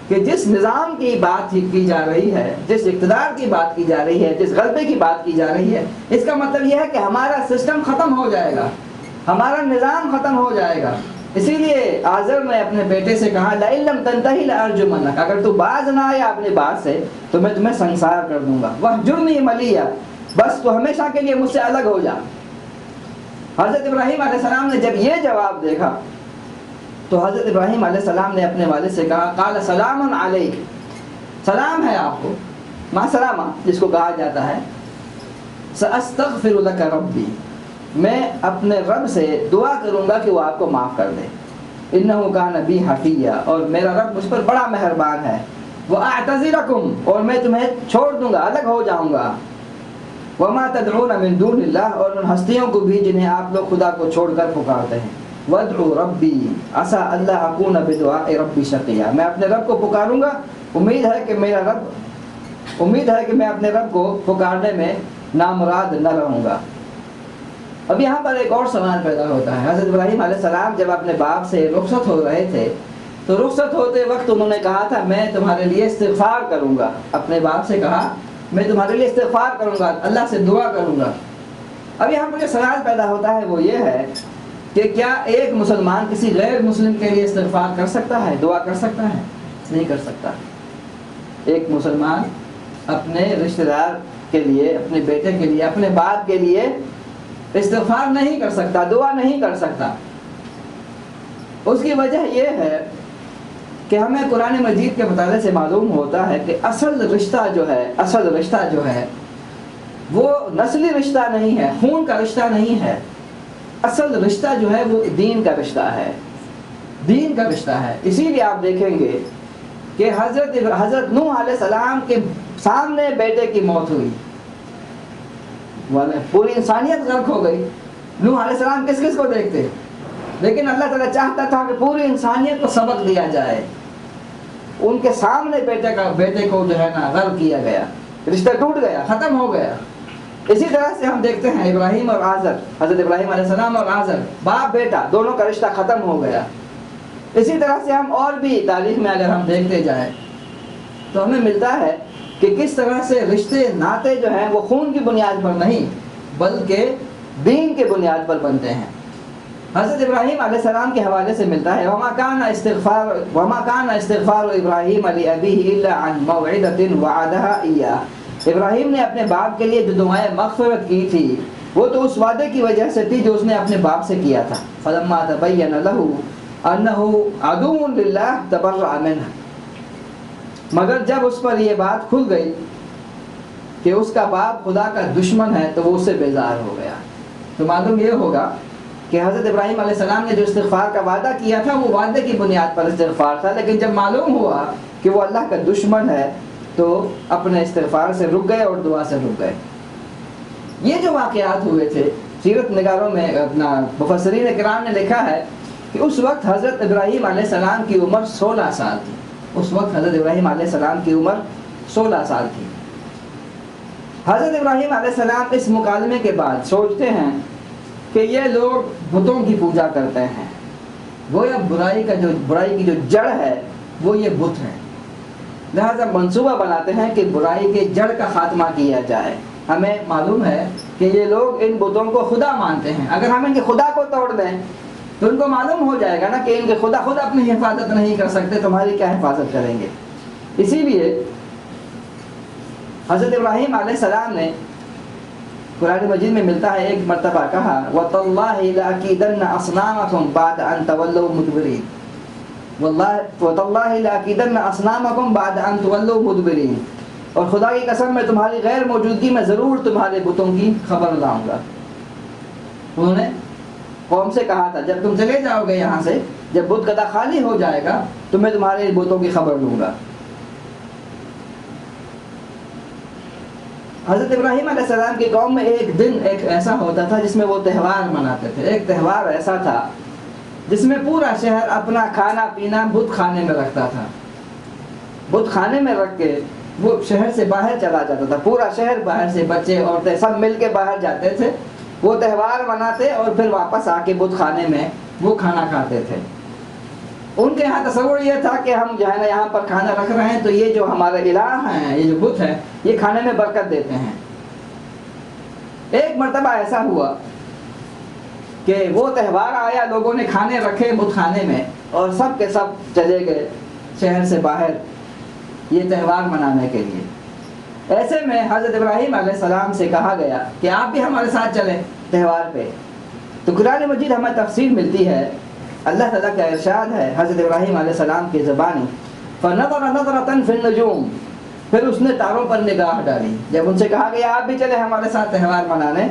کہ جس نظام کی بات کی جا رہی ہے، جس اقتدار کی بات کی جا رہی ہے، جس غلبے کی بات کی جا رہی ہے، اس کا مطلب یہ ہے کہ ہمارا سسٹم ختم ہو جائے گا، ہمارا نظام ختم ہو جائے گا۔ اسی لیے آزر نے اپنے بیٹے سے کہا لئن لم تنتہی لارجمنک، اگر تو باز نہ آیا اپنی بات سے تو میں تمہیں سنسار کر دوں گا، واہجرنی ملیہ، بس تو ہمیشہ کے لیے مجھ سے الگ ہو جا۔ حضرت ابراہیم علیہ السلام نے جب یہ جواب دیکھا تو حضرت ابراہیم علیہ السلام نے اپنے والد سے کہا قال سلام علیک، سلام ہے آپ کو، ما سلامہ جس کو کہا جاتا ہے، ساستغفر لک ربی، میں اپنے رب سے دعا کروں گا کہ وہ آپ کو معاف کر دے، انہ کان بی حفیہ، اور میرا رب مجھ پر بڑا مہربان ہے، واعتذرکم، اور میں تمہیں چھوڑ دوں گا، الگ ہو جاؤں گا، وما تدعون من دون اللہ، اور ان ہستیوں کو بھی جنہیں آپ لوگ خدا کو چھوڑ کر پکارتے ہیں، وادعوا ربی عسى الا اکون بدعاء ربی شقیا، میں اپنے رب کو پکاروں گا، امید ہے کہ میں اپنے رب کو پکارنے میں نامراد نہ رہوں گا۔ اب یہاں پر ایک اور سوال پیدا ہوتا ہے، حضرت ابراہیم علیہ السلام جب اپنے باپ سے رخصت ہو رہے تھے تو رخصت ہوتے وقت انہوں نے کہا تھا میں تمہارے لیے استغفار کروں گا، اپنے باپ سے کہا میں تمہارے لیے استغفار کروں گا، اللہ سے دعا کروں گا۔ اب یہاں پر جو سوال پیدا ہوتا ہے وہ یہ ہے کہ کیا ایک مسلمان کسی غیر مسلم کے لیے استغفار کر سکتا ہے، دعا کر سکتا ہے؟ نہیں کر سکتا۔ ایک مسلمان اپنے رشتہ دار کے لیے، اپنے بیٹے کے لیے، اپنے باپ کے لیے استغفار نہیں کر سکتا، دعا نہیں کر سکتا۔ اس کی وجہ یہ ہے کہ ہمیں قرآن مجید کے مطالعے سے معلوم ہوتا ہے کہ اصل رشتہ جو ہے وہ نسلی رشتہ نہیں ہے، خون کا رشتہ نہیں ہے، اصل رشتہ جو ہے وہ دین کا رشتہ ہے، دین کا رشتہ ہے۔ اسی لیے آپ دیکھیں گے کہ حضرت نوح علیہ السلام کے سامنے بیٹے کی موت ہوئی، پوری انسانیت غرق ہو گئی۔ نوح علیہ السلام کس کس کو دیکھتے، لیکن اللہ تعالیٰ چاہتا تھا کہ پوری انسانیت کو سبق دیا جائے، ان کے سامنے بیٹے کو جو ہے نا غرق کیا گیا، رشتہ ٹوٹ گیا، ختم ہو گیا۔ اسی طرح سے ہم دیکھتے ہیں ابراہیم اور آزر، حضرت ابراہیم علیہ السلام اور آزر، باپ بیٹا دونوں کا رشتہ ختم ہو گیا۔ اسی طرح سے ہم اور بھی تاریخ میں اگر ہم دیکھتے جائیں تو ہمیں ملتا ہے کہ کس طرح سے رشتے ناطے جو ہیں وہ خون کی بنیاد پر نہیں بلکہ دین کے بنیاد پر بنتے ہیں۔ حضرت ابراہیم علیہ السلام کے حوالے سے ملتا ہے وما كان استغفار ابراہیم لأبیہ الا عن موعدۃ وعدها ایاہ، ابراہیم نے اپنے باپ کے لیے جو دعائیں مغفرت کی تھی وہ تو اس وعدے کی وجہ سے تھی جو اس نے اپنے باپ سے کیا تھا، فلما تبین له انه عدو للہ تبرأ منہ، مگر جب اس پر یہ بات کھل گئی کہ اس کا باپ خدا کا دشمن ہے تو وہ اس سے بیزار ہو گیا۔ تو معلوم یہ ہوگا کہ حضرت ابراہیم علیہ السلام نے جو استغفار کا وعدہ کیا تھا وہ وعدے کی بنیاد پر استغفار تھا، لیکن جب معلوم ہوا کہ وہ اللہ کا دشمن ہے تو اپنے استغفار سے رک گئے اور دعا سے رک گئے۔ یہ جو واقعات ہوئے تھے، سیرت نگاروں میں اپنا مفسرین کرام نے لکھا ہے کہ اس وقت حضرت ابراہیم علیہ السلام کی عمر 16 سال تھی، اس وقت حضرت ابراہیم علیہ السلام کی عمر 16 سال تھی۔ حضرت ابراہیم علیہ السلام اس مکالمے کے بعد سوچتے ہیں کہ یہ لوگ بتوں کی پوجا کرتے ہیں، گویا برائی کی جو جڑ ہے وہ یہ بت ہے، لہذا منصوبہ بناتے ہیں کہ برائی کے جڑ کا خاتمہ کیا جائے۔ ہمیں معلوم ہے کہ یہ لوگ ان بتوں کو خدا مانتے ہیں، اگر ہم ان کے خدا کو توڑ دیں تو ان کو معلوم ہو جائے گا نا کہ ان کے خدا خود اپنی حفاظت نہیں کر سکتے، تمہاری کیا حفاظت کریں گے۔ اسی لیے حضرت ابراہیم علیہ السلام نے قرآن مجید میں ملتا ہے ایک مرتبہ کہا وَتَاللَّهِ لَأَكِيدَنَّ أَصْنَامَكُمْ بَعْدَ أَن تَوَلَّوْا مُدْبِرِينَ، وَتَاللَّهِ لَأَكِيدَنَّ أَصْنَامَكُمْ بَعْدَ أَن تَوَلَّوْا مُدْبِرِينَ، اور خدا کی قسم میں تمہاری غیر موجودگی میں ضرور تمہارے بتوں کی خبر لاؤں گا۔ انہوں نے قوم سے کہا تھا جب تم چلے جاؤ گے یہاں سے، جب بت قدا خالی ہو جائے گا تو میں تمہارے بتوں کی خبر لوں گا۔ حضرت ابراہیم علیہ السلام کی قوم میں ایک دن ایک ایسا ہوتا تھا جس میں وہ تہوار مناتے تھے۔ ایک تہوار ایسا تھا جس میں پورا شہر اپنا کھانا پینا بت خانے میں رکھتا تھا، بت خانے میں رکھ کے وہ شہر سے باہر چلا جاتا تھا، پورا شہر باہر سے، بچے عورتیں سب مل کے باہر جاتے تھے وہ تہوار مناتے اور پھر واپس آ کے بت خانے میں وہ کھانا کھاتے تھے۔ ان کے یہاں تصور یہ تھا کہ ہم جو ہے نا یہاں پر کھانا رکھ رہے ہیں تو یہ جو ہمارے الہ ہیں، یہ جو بت ہے، یہ کھانے میں برکت دیتے ہیں۔ ایک مرتبہ ایسا ہوا کہ وہ تہوار آیا، لوگوں نے کھانے رکھے بت خانے میں اور سب کے سب چلے گئے شہر سے باہر یہ تہوار منانے کے لیے۔ ایسے میں حضرت ابراہیم علیہ السلام سے کہا گیا کہ آپ بھی ہمارے ساتھ چلیں تہوار پہ۔ تو قرآن مجید ہمیں تفصیل ملتی ہے، اللہ تعالیٰ کا ارشاد ہے حضرت ابراہیم علیہ السلام کی زبانی، فَنَظَرَ نَظْرَةً فِي النُّجُومِ، پھر اس نے تاروں پر نگاہ ڈالی۔ جب ان سے کہا گیا آپ بھی چلیں ہمارے ساتھ تہوار منانے،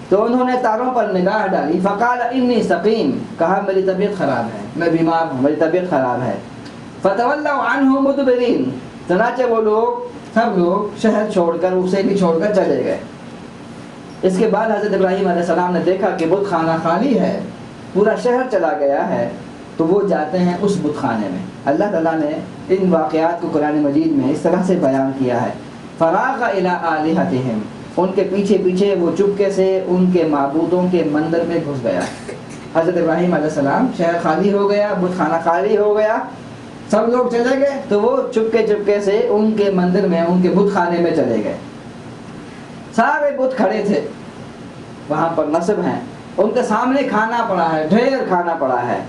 تو انہوں نے تاروں پر نگاہ ڈالی۔ فقال انی سقیم، کہا میری طبیعت خراب ہے، میں بیمار ہوں، میری طبیعت خراب ہے۔ فتولوا عنہ مدبرین، چنانچہ وہ لوگ سب لوگ شہر چھوڑ کر، اسے بھی چھوڑ کر چلے گئے۔ اس کے بعد حضرت ابراہیم علیہ السلام نے دیکھا کہ بت خانہ خالی ہے، پورا شہر چلا گیا ہے، تو وہ جاتے ہیں اس بت خانے میں۔ اللہ تعالیٰ نے ان واقعات کو قرآن مجید میں اس طرح سے بیان کیا ہے، فراغ الی آلہتہم، ان کے پیچھے پیچھے وہ چپکے سے ان کے معبودوں کے مندر میں گھس گیا۔ حضرت ابراہیم علیہ السلام، شہر خالی ہو گیا، بت خانہ خالی ہو گیا، سب لوگ چلے گئے، تو وہ چپکے چپکے سے ان کے مندر میں، ان کے بت خانے میں چلے گئے۔ سارے بت کھڑے تھے وہاں پر، نصب ہیں، ان کے سامنے کھانا پڑا ہے، ڈھیر کھانا پڑا ہے۔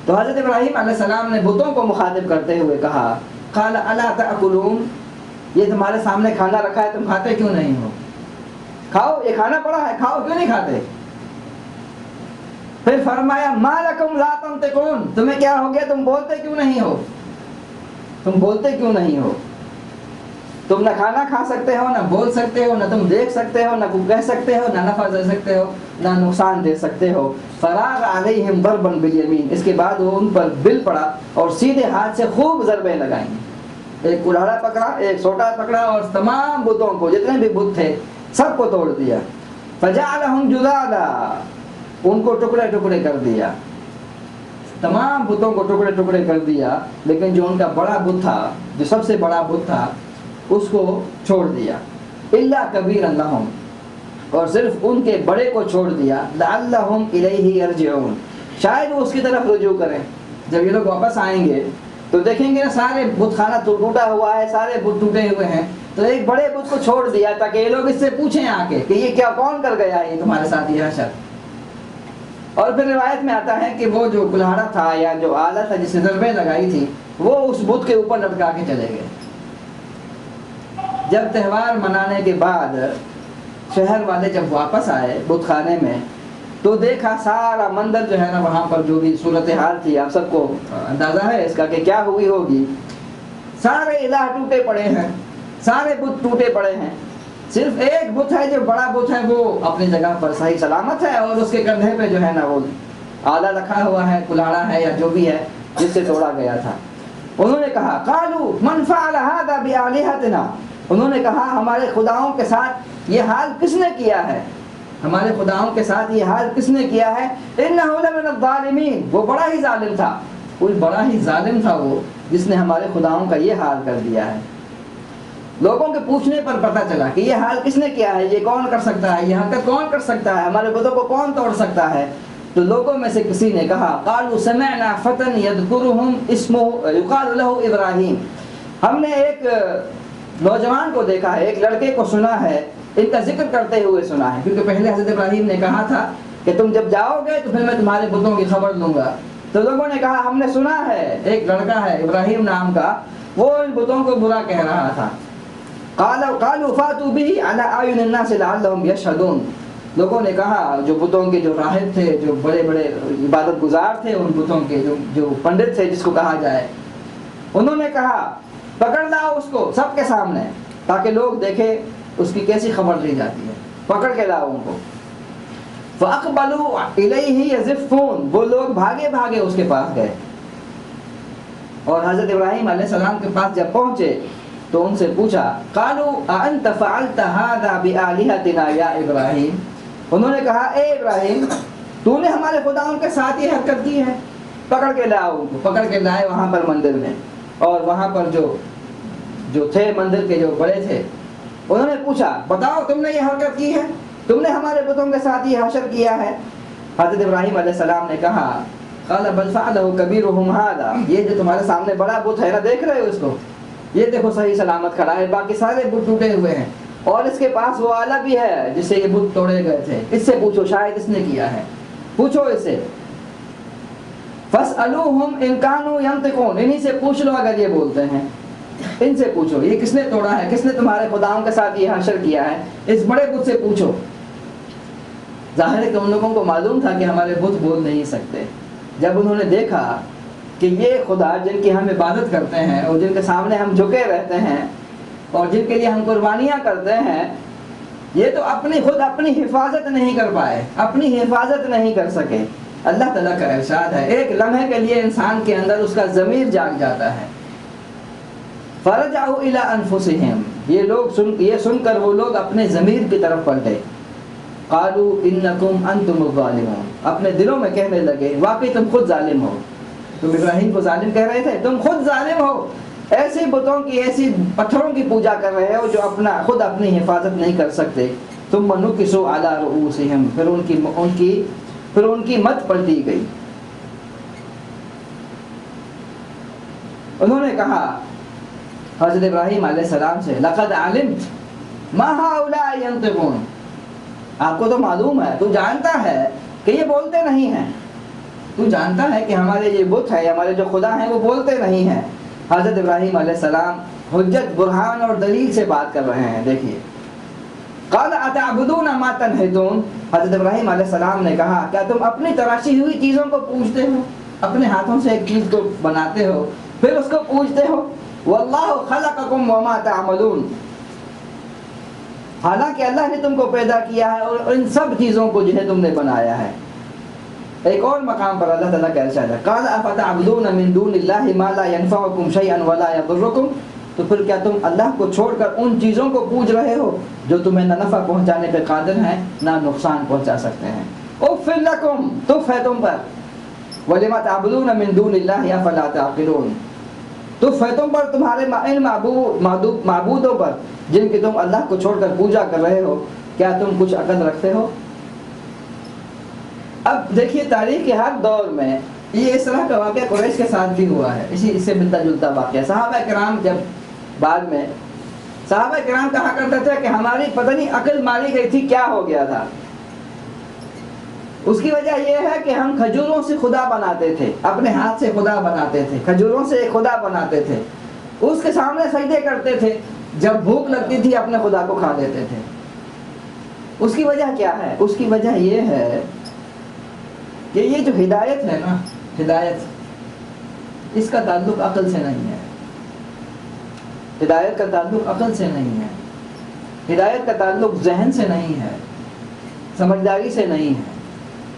تو حضرت ابراہیم علیہ السلام نے بتوں کو مخاطب کرتے ہوئے کہا، قال الا تاکلون، یہ تمہارے سامنے کھانا رکھا ہے، تم کھاتے کیوں نہیں ہو؟ کھاؤ، یہ کھانا پڑا ہے، کھاؤ، کیوں نہیں کھاتے؟ پھر فرمایا ما لکم لا تنطقون، تمہیں کیا ہو گیا، تم بولتے کیوں نہیں ہو؟ تم بولتے کیوں نہیں ہو؟ تم نہ کھانا کھا سکتے ہو، نہ بول سکتے ہو، نہ تم دیکھ سکتے ہو، نہ کچھ کہہ سکتے ہو، نہ نفع دے سکتے ہو، نہ نقصان دے سکتے ہو۔ فراغ علیہم ضربا بالیمین، اس کے بعد وہ ان پر بل پڑا اور سیدھے ہاتھ سے خوب ضربیں لگائیں۔ ایک کلہاڑا پکڑا، ایک سوٹا پکڑا اور تمام بتوں کو، جتنے بھی بت تھے سب کو توڑ دیا۔ فجعلہم جذاذا، ان کو ٹکڑے ٹکڑے کر دیا، تمام بتوں کو ٹکڑے ٹکڑے کر دیا، لیکن جو ان کا بڑا بت تھا، جو سب سے بڑا بت تھا، اس کو چھوڑ دیا۔ الا کبیرا لہم، اور صرف ان کے بڑے کو چھوڑ دیا، لعلہم الیہ یرجعون، شاید وہ اس کی طرف رجوع کریں۔ جب یہ لوگ واپس آئیں گے تو دیکھیں گے نا سارے بت خانہ ٹوٹا ہوا ہے، سارے بت ٹوٹے ہوئے ہیں، تو ایک بڑے بت کو چھوڑ دیا تاکہ یہ لوگ اس سے پوچھیں آ کے کہ یہ کیا، کون کر گیا ہے یہ تمہارے ساتھ یہ حشر۔ اور پھر روایت میں آتا ہے کہ وہ جو کلہاڑا تھا یا جو آلہ تھا جس سے ضربیں لگائی تھی، وہ اس بت کے اوپر لٹکا کے چلے گئے۔ جب تہوار منانے کے بعد شہر والے جب واپس آئے بت خانے میں، تو دیکھا سارا مندر جو ہے نا، وہاں پر جو بھی صورتحال تھی، آپ سب کو اندازہ ہے اس کا کہ کیا ہوئی ہوگی۔ سارے الہ ٹوٹے پڑے ہیں، سارے بت ٹوٹے پڑے ہیں، صرف ایک بت ہے جو بڑا بت ہے، وہ اپنی جگہ پر صحیح سلامت ہے، اور اس کے کندھے پہ جو ہے نا وہ آلہ رکھا ہوا ہے، کلاڑا ہے یا جو بھی ہے جس سے توڑا گیا تھا۔ انہوں نے کہا قالوا من فعل هذا بآلهتنا، انہوں نے کہا ہمارے خداؤں کے ساتھ یہ حال کس نے کیا ہے، ہمارے خداؤں کے ساتھ یہ حال کس نے کیا ہے؟ انه لمن الظالمین، وہ بڑا ہی ظالم تھا، کوئی بڑا ہی ظالم تھا وہ جس نے ہمارے خداؤں کا یہ حال کر دیا ہے۔ لوگوں کے پوچھنے پر پتہ چلا کہ یہ حال کس نے کیا ہے، یہ کون کر سکتا ہے، یہ حرکت کون کر سکتا ہے، ہمارے بتوں کو کون توڑ سکتا ہے؟ تو لوگوں میں سے کسی نے کہا قالوا سمعنا فتى يذكرهم اسمه يقال له ابراہیم، ہم نے ایک نوجوان کو دیکھا ہے، ایک لڑکے کو سنا ہے، ان کا ذکر کرتے ہوئے سنا ہے، کیونکہ پہلے حضرت ابراہیم نے کہا تھا کہ تم جب جاؤ گے تو پھر میں تمہارے بتوں کی خبر لوں گا۔ تو لوگوں نے کہا ہم نے سنا ہے ایک لڑکا ہے ابراہیم نام کا، وہ ان بتوں کو برا کہہ رہا تھا۔ قالوا فاتوا به على اعين الناس لعلهم يشهدون، لوگوں نے کہا، جو بتوں کے جو راہب تھے، جو بڑے بڑے عبادت گزار تھے ان بتوں کے، جو پنڈت تھے جس کو کہا جائے، انہوں نے کہا پکڑ لاؤ اس کو سب کے سامنے تاکہ لوگ دیکھیں اس کی کیسی خبر لی جاتی ہے، پکڑ کے لاؤ ان کو۔ فاقبلوا الیہ یزفون، وہ لوگ بھاگے بھاگے اس کے پاس گئے، اور حضرت ابراہیم علیہ السلام کے پاس جب پہنچے تو ان سے پوچھا قالوا انت فعلت هذا بآلهتنا یا ابراہیم، انہوں نے کہا اے ابراہیم تو نے ہمارے خداؤں کے ساتھ یہ حرکت کی ہے؟ پکڑ کے لاؤ ان کو، پکڑ کے لائے وہاں پر مندر میں، اور وہاں پر جو تھے مندر کے جو بڑے تھے، انہوں نے پوچھا بتاؤ تم نے یہ حرکت کی ہے؟ تم نے ہمارے بتوں کے ساتھ یہ حشر کیا ہے؟ حضرت ابراہیم علیہ السلام نے کہا قال بل فعلہ کبیرہم ھذا، یہ جو تمہارے سامنے بڑا بت ہے نا، دیکھ رہے ہو اس کو، یہ دیکھو صحیح سلامت کھڑا ہے، باقی سارے بت ٹوٹے ہوئے ہیں، اور اس کے پاس وہ آلہ بھی ہے جس سے یہ بت توڑے گئے تھے، اس سے پوچھو شاید اس نے کیا ہے، پوچھو اس سے۔ فاسألوہم ان کانوا ینطقون، انہی سے پوچھ لو اگر یہ بولتے ہیں، ان سے پوچھو یہ کس نے توڑا ہے، کس نے تمہارے خداؤں کے ساتھ یہ حشر کیا ہے، اس بڑے بت سے پوچھو۔ ظاہر ہے کہ ان لوگوں کو معلوم تھا کہ ہمارے بت بول نہیں سکتے۔ جب انہوں نے دیکھا کہ یہ خدا جن کی ہم عبادت کرتے ہیں اور جن کے سامنے ہم جھکے رہتے ہیں اور جن کے لیے ہم قربانیاں کرتے ہیں، یہ تو خود اپنی حفاظت نہیں کر پائے، اپنی حفاظت نہیں کر سکے۔ اللہ تعالیٰ کا ارشاد ہے ایک لمحے کے لیے انسان کے اندر اس کا ضمیر جاگ جاتا ہے۔ فرجعوا الی انفسہم، یہ سن کر وہ لوگ اپنے ضمیر کی طرف پلٹے۔ قالوا انکم انتم الظالمون، اپنے دلوں میں کہنے لگے واقعی تم خود ظالم ہو، تم ابراہیم کو ظالم کہہ رہے تھے، تم خود ظالم ہو، ایسے بتوں کی، ایسی پتھروں کی پوجا کر رہے ہو جو خود اپنی حفاظت نہیں کر سکتے۔ ثم نکسوا علی رؤوسہم، پھر ان کی مت پلٹی گئی۔ انہوں نے کہا حضرت ابراہیم علیہ السلام سے لقد علمت ما هؤلاء ينطقون، آپ کو تو معلوم ہے، تو جانتا ہے کہ یہ بولتے نہیں ہیں، تو جانتا ہے کہ ہمارے یہ بت ہیں، ہمارے جو خدا ہیں وہ بولتے نہیں ہیں۔ حضرت ابراہیم علیہ السلام حجت، برہان اور دلیل سے بات کر رہے ہیں، دیکھیے۔ قال اتعبدون ما تنحتون، حضرت ابراہیم علیہ السلام نے کہا کیا تم اپنی تراشی ہوئی چیزوں کو پوجتے ہو، اپنے ہاتھوں سے ایک چیز کو بناتے ہو پھر اس کو پوجتے ہو؟ واللہ خلقکم وما تعملون، حالانکہ اللہ نے تم کو پیدا کیا ہے اور ان سب چیزوں کو جنہیں تم نے بنایا ہے۔ ایک اور مقام پر اللہ تعالیٰ کا ارشاد ہے قال افتعبدون من دون اللہ ما لا ينفعکم شیئا ولا یضرکم، تو پھر کیا تم اللہ کو چھوڑ کر ان چیزوں کو پوج رہے ہو جو تمہیں نہ نفع پہنچانے پہ قادر ہیں نہ نقصان پہنچا سکتے ہیں۔ اف لکم، تف ہے تم پر، ولما تعبدون من دون اللہ افلا تعقلون، تف ہے تم پر، تمہارے ان معبودوں پر جن کی تم اللہ کو چھوڑ کر پوجا کر رہے ہو، کیا تم کچھ عقل رکھتے ہو؟ اب دیکھیے تاریخ کے ہر دور میں یہ اس طرح کا واقعہ قریش کے ساتھ بھی ہوا ہے، اس سے ملتا جلتا واقعہ۔ صحابہ کرام جب بعد میں صحابہ کرام کہا کرتے تھے کہ ہماری پتہ نہیں عقل ماری گئی تھی، کیا ہو گیا تھا؟ اس کی وجہ یہ ہے کہ ہم کھجوروں سے خدا بناتے تھے، اپنے ہاتھ سے خدا بناتے تھے، کھجوروں سے ایک خدا بناتے تھے، اس کے سامنے سجدے کرتے تھے، جب بھوک لگتی تھی اپنے خدا کو کھا لیتے تھے۔ اس کی وجہ کیا ہے؟ اس کی وجہ یہ ہے کہ یہ جو ہدایت ہے نا، ہدایت، اس کا تعلق عقل سے نہیں ہے، ہدایت کا تعلق عقل سے نہیں ہے، ہدایت کا تعلق ذہن سے نہیں ہے، سمجھداری سے نہیں ہے،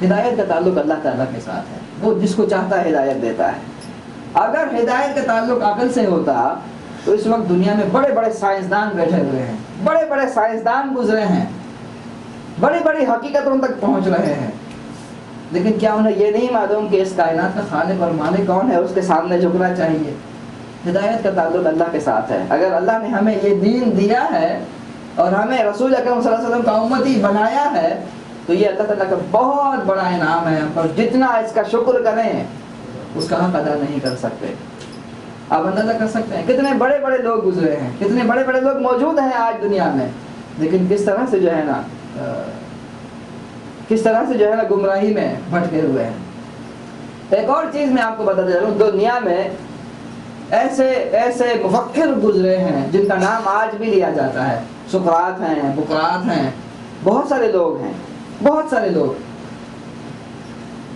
ہدایت کا تعلق اللہ تعالیٰ کے ساتھ ہے، وہ جس کو چاہتا ہے ہدایت دیتا ہے۔ اگر ہدایت کا تعلق عقل سے ہوتا تو اس وقت دنیا میں بڑے بڑے سائنسدان بیٹھے ہوئے ہیں، بڑے بڑے سائنسدان گزرے ہیں، بڑی بڑی حقیقتوں تک پہنچ رہے ہیں، لیکن کیا انہیں یہ نہیں معلوم کہ اس کائنات کا خالق اور مالک کون ہے؟ اس کے سامنے جھکنا چاہیے۔ ہدایت کا تعلق اللہ کے ساتھ ہے۔ اگر اللہ نے ہمیں یہ دین دیا ہے اور ہمیں رسول اکرم صلی اللہ علیہ وسلم کا امتی بنایا ہے تو یہ اللہ تعالیٰ کا بہت بڑا انعام ہے، ہم پر جتنا اس کا شکر کریں اس کا حق ادا نہیں کر سکتے۔ آپ اندازہ کر سکتے ہیں کتنے بڑے بڑے لوگ گزرے ہیں، کتنے بڑے بڑے لوگ موجود ہیں آج دنیا میں، لیکن کس طرح سے جو ہے نا گمراہی میں بھٹکے ہوئے ہیں۔ ایک اور چیز میں آپ کو بتا دے رہا ہوں، دنیا میں ایسے مفکر گزرے ہیں جن کا نام آج بھی لیا جاتا ہے، سقراط ہیں، بقراط ہیں، بہت سارے لوگ ہیں، بہت سارے لوگ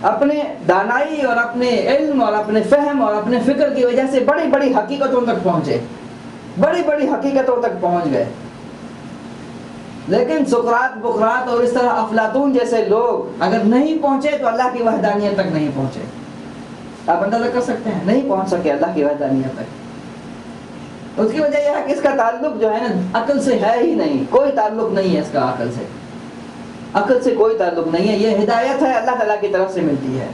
اپنے دانائی اور اپنے علم اور اپنے فہم اور اپنے فکر کی وجہ سے بڑی بڑی حقیقتوں تک پہنچے، بڑی بڑی حقیقتوں تک پہنچ گئے، لیکن سقراط، بقراط اور اس طرح افلاطون جیسے لوگ اگر نہیں پہنچے تو اللہ کی وحدانیت تک نہیں پہنچے۔ آپ اندازہ کر سکتے ہیں، نہیں پہنچ سکے اللہ کی وحدانیت تک۔ اس کی وجہ یہ ہے کہ اس کا تعلق جو ہے نا عقل سے ہے ہی نہیں، کوئی تعلق نہیں ہے اس کا عقل سے، عقل سے کوئی تعلق نہیں ہے۔ یہ ہدایت ہے، اللہ تعالیٰ کی طرف سے ملتی ہے،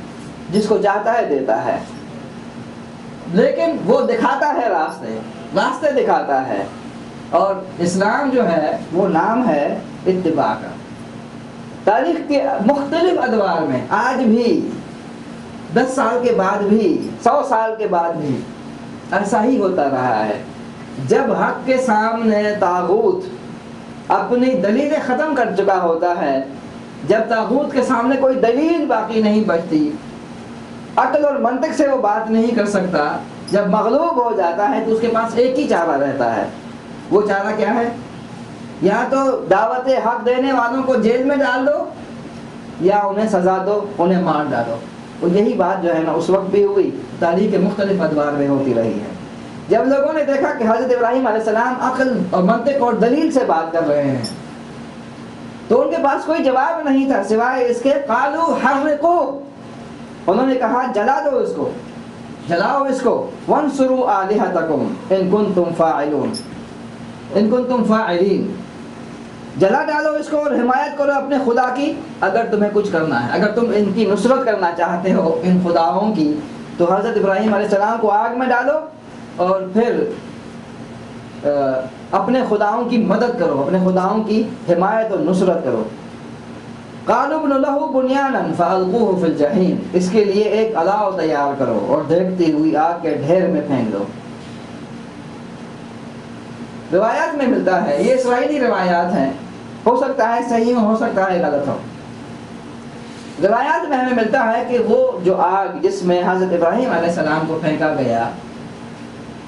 جس کو چاہتا ہے دیتا ہے، لیکن وہ دکھاتا ہے راستے دکھاتا ہے، اور اسلام جو ہے وہ نام ہے اتباع کا۔ تاریخ کے مختلف ادوار میں آج بھی 10 سال کے بعد بھی 100 سال کے بعد بھی ایسا ہی ہوتا رہا ہے. جب حق کے سامنے طاغوت اپنی دلیلیں ختم کر چکا ہوتا ہے، جب طاغوت کے سامنے کوئی دلیل باقی نہیں بچتی، عقل اور منطق سے وہ بات نہیں کر سکتا، جب مغلوب ہو جاتا ہے تو اس کے پاس ایک ہی چارہ رہتا ہے. وہ چارہ کیا ہے؟ یا تو دعوت حق دینے والوں کو جیل میں ڈال دو، یا انہیں سزا دو، انہیں مار ڈالو. اور یہی بات جو ہے نا اس وقت بھی ہوئی، تاریخ کے مختلف ادوار میں ہوتی رہی ہے. جب لوگوں نے دیکھا کہ حضرت ابراہیم علیہ السلام عقل اور منطق اور دلیل سے بات کر رہے ہیں، تو ان کے پاس کوئی جواب نہیں تھا سوائے اس کے قالوا حرقوا، انہوں نے کہا جلا دو اس کو، جلاؤ اس کو، وانصروا آلہتکم ان کنتم فاعلون، ان کنتم فاعلین، جلا ڈالو اس کو اور حمایت کرو اپنے خدا کی اگر تمہیں کچھ کرنا ہے، اگر تم ان کی نصرت کرنا چاہتے ہو ان خداؤں کی، تو حضرت ابراہیم علیہ السلام کو آگ میں ڈالو اور پھر اپنے خداؤں کی مدد کرو، اپنے خداؤں کی حمایت اور نصرت کرو. قالوا ابنوا له بنيانا فالقوه في الجحيم، اس کے لیے ایک الاؤ تیار کرو اور دیکھتی ہوئی آگ کے ڈھیر میں پھینک دو. روایات میں ملتا ہے، یہ اسرائیلی روایات ہیں، ہو سکتا ہے صحیح ہو سکتا ہے غلط ہو. روایات میں ہمیں ملتا ہے کہ وہ جو آگ جس میں حضرت ابراہیم علیہ السلام کو پھینکا گیا،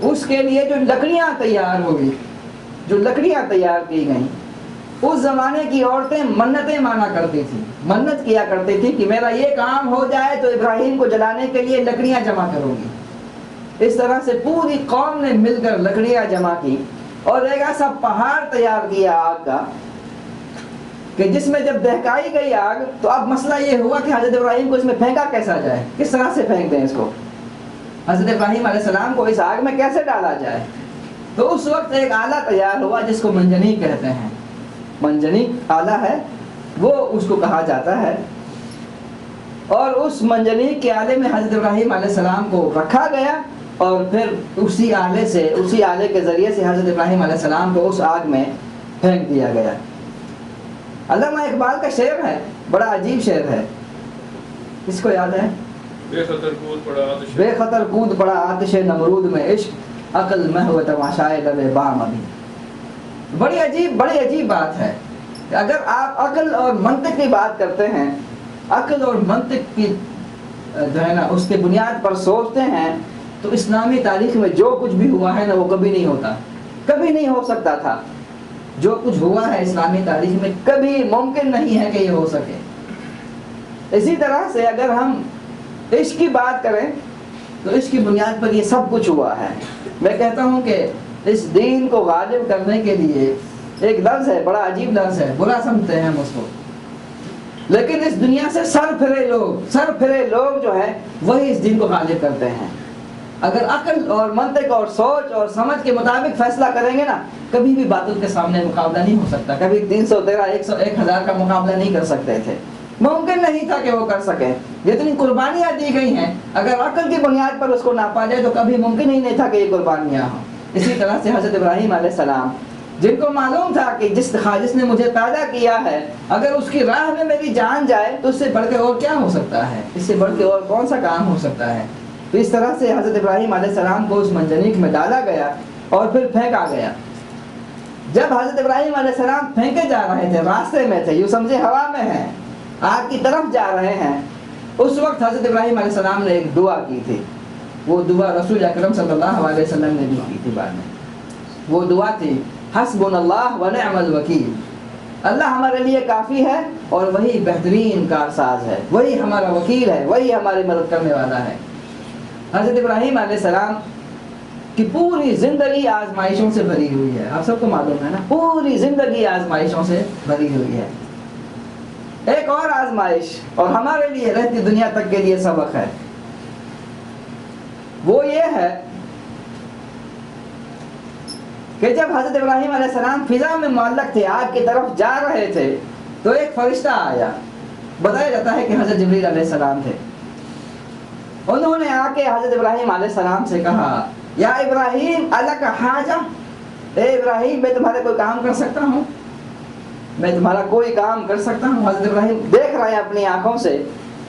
اس کے لیے جو لکڑیاں تیار ہوئی، جو لکڑیاں تیار کی گئیں، اس زمانے کی عورتیں منتیں مانا کرتی تھیں، منت کیا کرتی تھی کہ میرا یہ کام ہو جائے تو ابراہیم کو جلانے کے لیے لکڑیاں جمع کروں گی. اس طرح سے پوری قوم نے مل کر لکڑیاں جمع کی اور ایک ایسا پہاڑ تیار کیا آگ کا کہ جس میں جب دہکائی گئی آگ تو اب مسئلہ یہ ہوا کہ حضرت ابراہیم کو اس میں پھینکا کیسا جائے، کس طرح سے پھینک دیں اس کو، حضرت ابراہیم علیہ السلام کو اس آگ میں کیسے ڈالا جائے. تو اس وقت ایک آلہ تیار ہوا جس کو منجنیق کہتے ہیں، منجنیق آلہ ہے وہ اس کو کہا جاتا ہے. اور اس منجنیق کے آلے میں حضرت ابراہیم علیہ السلام کو رکھا گیا اور پھر اسی آلے کے ذریعے سے حضرت ابراہیم علیہ السلام کو اس آگ میں پھینک دیا گیا. علامہ اقبال کا شعر ہے، بڑا عجیب شعر ہے، اس کو یاد ہے؟ بے خطر کود پڑا آتش نمرود میں عشق، عقل محو تماشائے لب بام ابھی. بڑی عجیب بات ہے کہ اگر آپ عقل اور منطق کی بات کرتے ہیں، عقل اور منطق کی جو ہے نا اس کے بنیاد پر سوچتے ہیں، تو اسلامی تاریخ میں جو کچھ بھی ہوا ہے نا وہ کبھی نہیں ہوتا، کبھی نہیں ہو سکتا تھا. جو کچھ ہوا ہے اسلامی تاریخ میں کبھی ممکن نہیں ہے کہ یہ ہو سکے. اسی طرح سے اگر ہم عشق کی بات کریں تو عشق کی بنیاد پر یہ سب کچھ ہوا ہے. میں کہتا ہوں کہ اس دین کو غالب کرنے کے لیے ایک لفظ ہے، بڑا عجیب لفظ ہے، برا سمجھتے ہیں ہم اس کو، لیکن اس دنیا سے سر پھرے لوگ جو ہے وہی اس دین کو غالب کرتے ہیں. اگر عقل اور منطق اور سوچ اور سمجھ کے مطابق فیصلہ کریں گے نا، کبھی بھی باطل کے سامنے مقابلہ نہیں ہو سکتا. کبھی 313 1000 کا مقابلہ نہیں کر سکتے تھے، ممکن نہیں تھا کہ وہ کر سکیں. جتنی قربانیاں دی گئی ہیں اگر عقل کی بنیاد پر اس کو ناپا جائے تو کبھی ممکن ہی نہیں تھا کہ یہ قربانیاں ہوں. اسی طرح سے حضرت ابراہیم علیہ السلام، جن کو معلوم تھا کہ جس نے مجھے پیدا کیا ہے اگر اس کی راہ میں میری جان جائے تو اس سے بڑھ کے اور کیا ہو سکتا ہے، اس سے بڑھ کے اور کون سا کام ہو سکتا ہے. تو اس طرح سے حضرت ابراہیم علیہ السلام کو اس منجنیق میں ڈالا گیا اور پھر پھینکا گیا. جب حضرت ابراہیم علیہ السلام پھینکے جا رہے تھے، راستے میں تھے، یوں سمجھے ہوا میں ہیں، آگ کی طرف جا رہے ہیں، اس وقت حضرت ابراہیم علیہ السلام نے ایک دعا کی تھی. وہ دعا رسول اکرم صلی اللہ علیہ وسلم نے بھی کی تھی بعد میں. وہ دعا تھی حسبنا اللہ ونعم الوکیل، اللہ ہمارے لیے کافی ہے اور وہی بہترین کارساز ہے، وہی ہمارا وکیل ہے، وہی ہماری مدد کرنے والا ہے. حضرت ابراہیم علیہ السلام کی پوری زندگی آزمائشوں سے بھری ہوئی ہے. آپ سب کو معلوم ہے نا، پوری زندگی آزمائشوں سے بھری ہوئی ہے. ایک اور آزمائش اور ہمارے لیے رہتی دنیا تک کے لیے سبق ہے، وہ یہ ہے کہ جب حضرت ابراہیم علیہ السلام فضا میں معلق تھے، آگ کی طرف جا رہے تھے، تو ایک فرشتہ آیا. بتایا جاتا ہے کہ حضرت جبریل علیہ السلام تھے. انہوں نے آ کے حضرت ابراہیم علیہ السلام سے کہا یا ابراہیم الک حاجہ، اے ابراہیم میں تمہارے کوئی کام کر سکتا ہوں. میں تمہارا کوئی کام کر سکتا ہوں؟ حضرت ابراہیم دیکھ رہے ہیں اپنی آنکھوں سے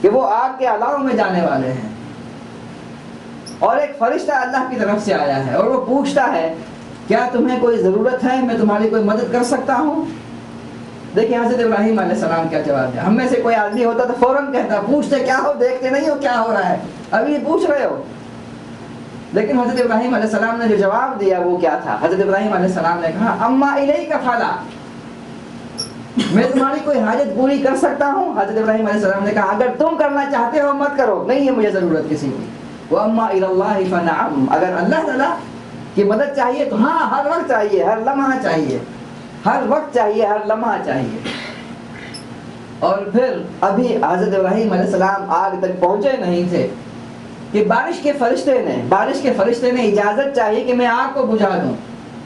کہ وہ آگ کے علاوہ میں جانے والے ہیں، اور ایک فرشتہ اللہ کی طرف سے آیا ہے اور وہ پوچھتا ہے کیا تمہیں کوئی ضرورت ہے، میں تمہاری کوئی مدد کر سکتا ہوں؟ دیکھیں حضرت ابراہیم علیہ السلام کیا جواب دیا۔ ہم میں سے کوئی آدمی ہوتا تو فوراً کہتا پوچھتے کیا ہو، دیکھتے نہیں ہو کیا ہو رہا ہے، ابھی پوچھ رہے ہو۔ لیکن حضرت ابراہیم علیہ السلام نے جو جواب دیا وہ کیا تھا؟ حضرت ابراہیم علیہ السلام نے کہا اما الیک فلا، میں تمہاری کوئی حاجت پوری کر سکتا ہوں؟ حضرت ابراہیم علیہ السلام نے کہا اگر تم کرنا چاہتے ہو مت کرو، نہیں ہے مجھے ضرورت کسی کی۔ واما الی اللہ فنعم، اگر اللہ تعالیٰ کی مدد چاہیے تو ہاں، ہر وقت چاہیے، ہر لمحہ چاہیے، ہر وقت چاہیے، ہر لمحہ چاہیے۔ اور پھر ابھی حضرت ابراہیم علیہ السلام آگ تک پہنچے نہیں تھے کہ بارش کے فرشتے نے اجازت چاہی کہ میں آگ کو بجھا دوں،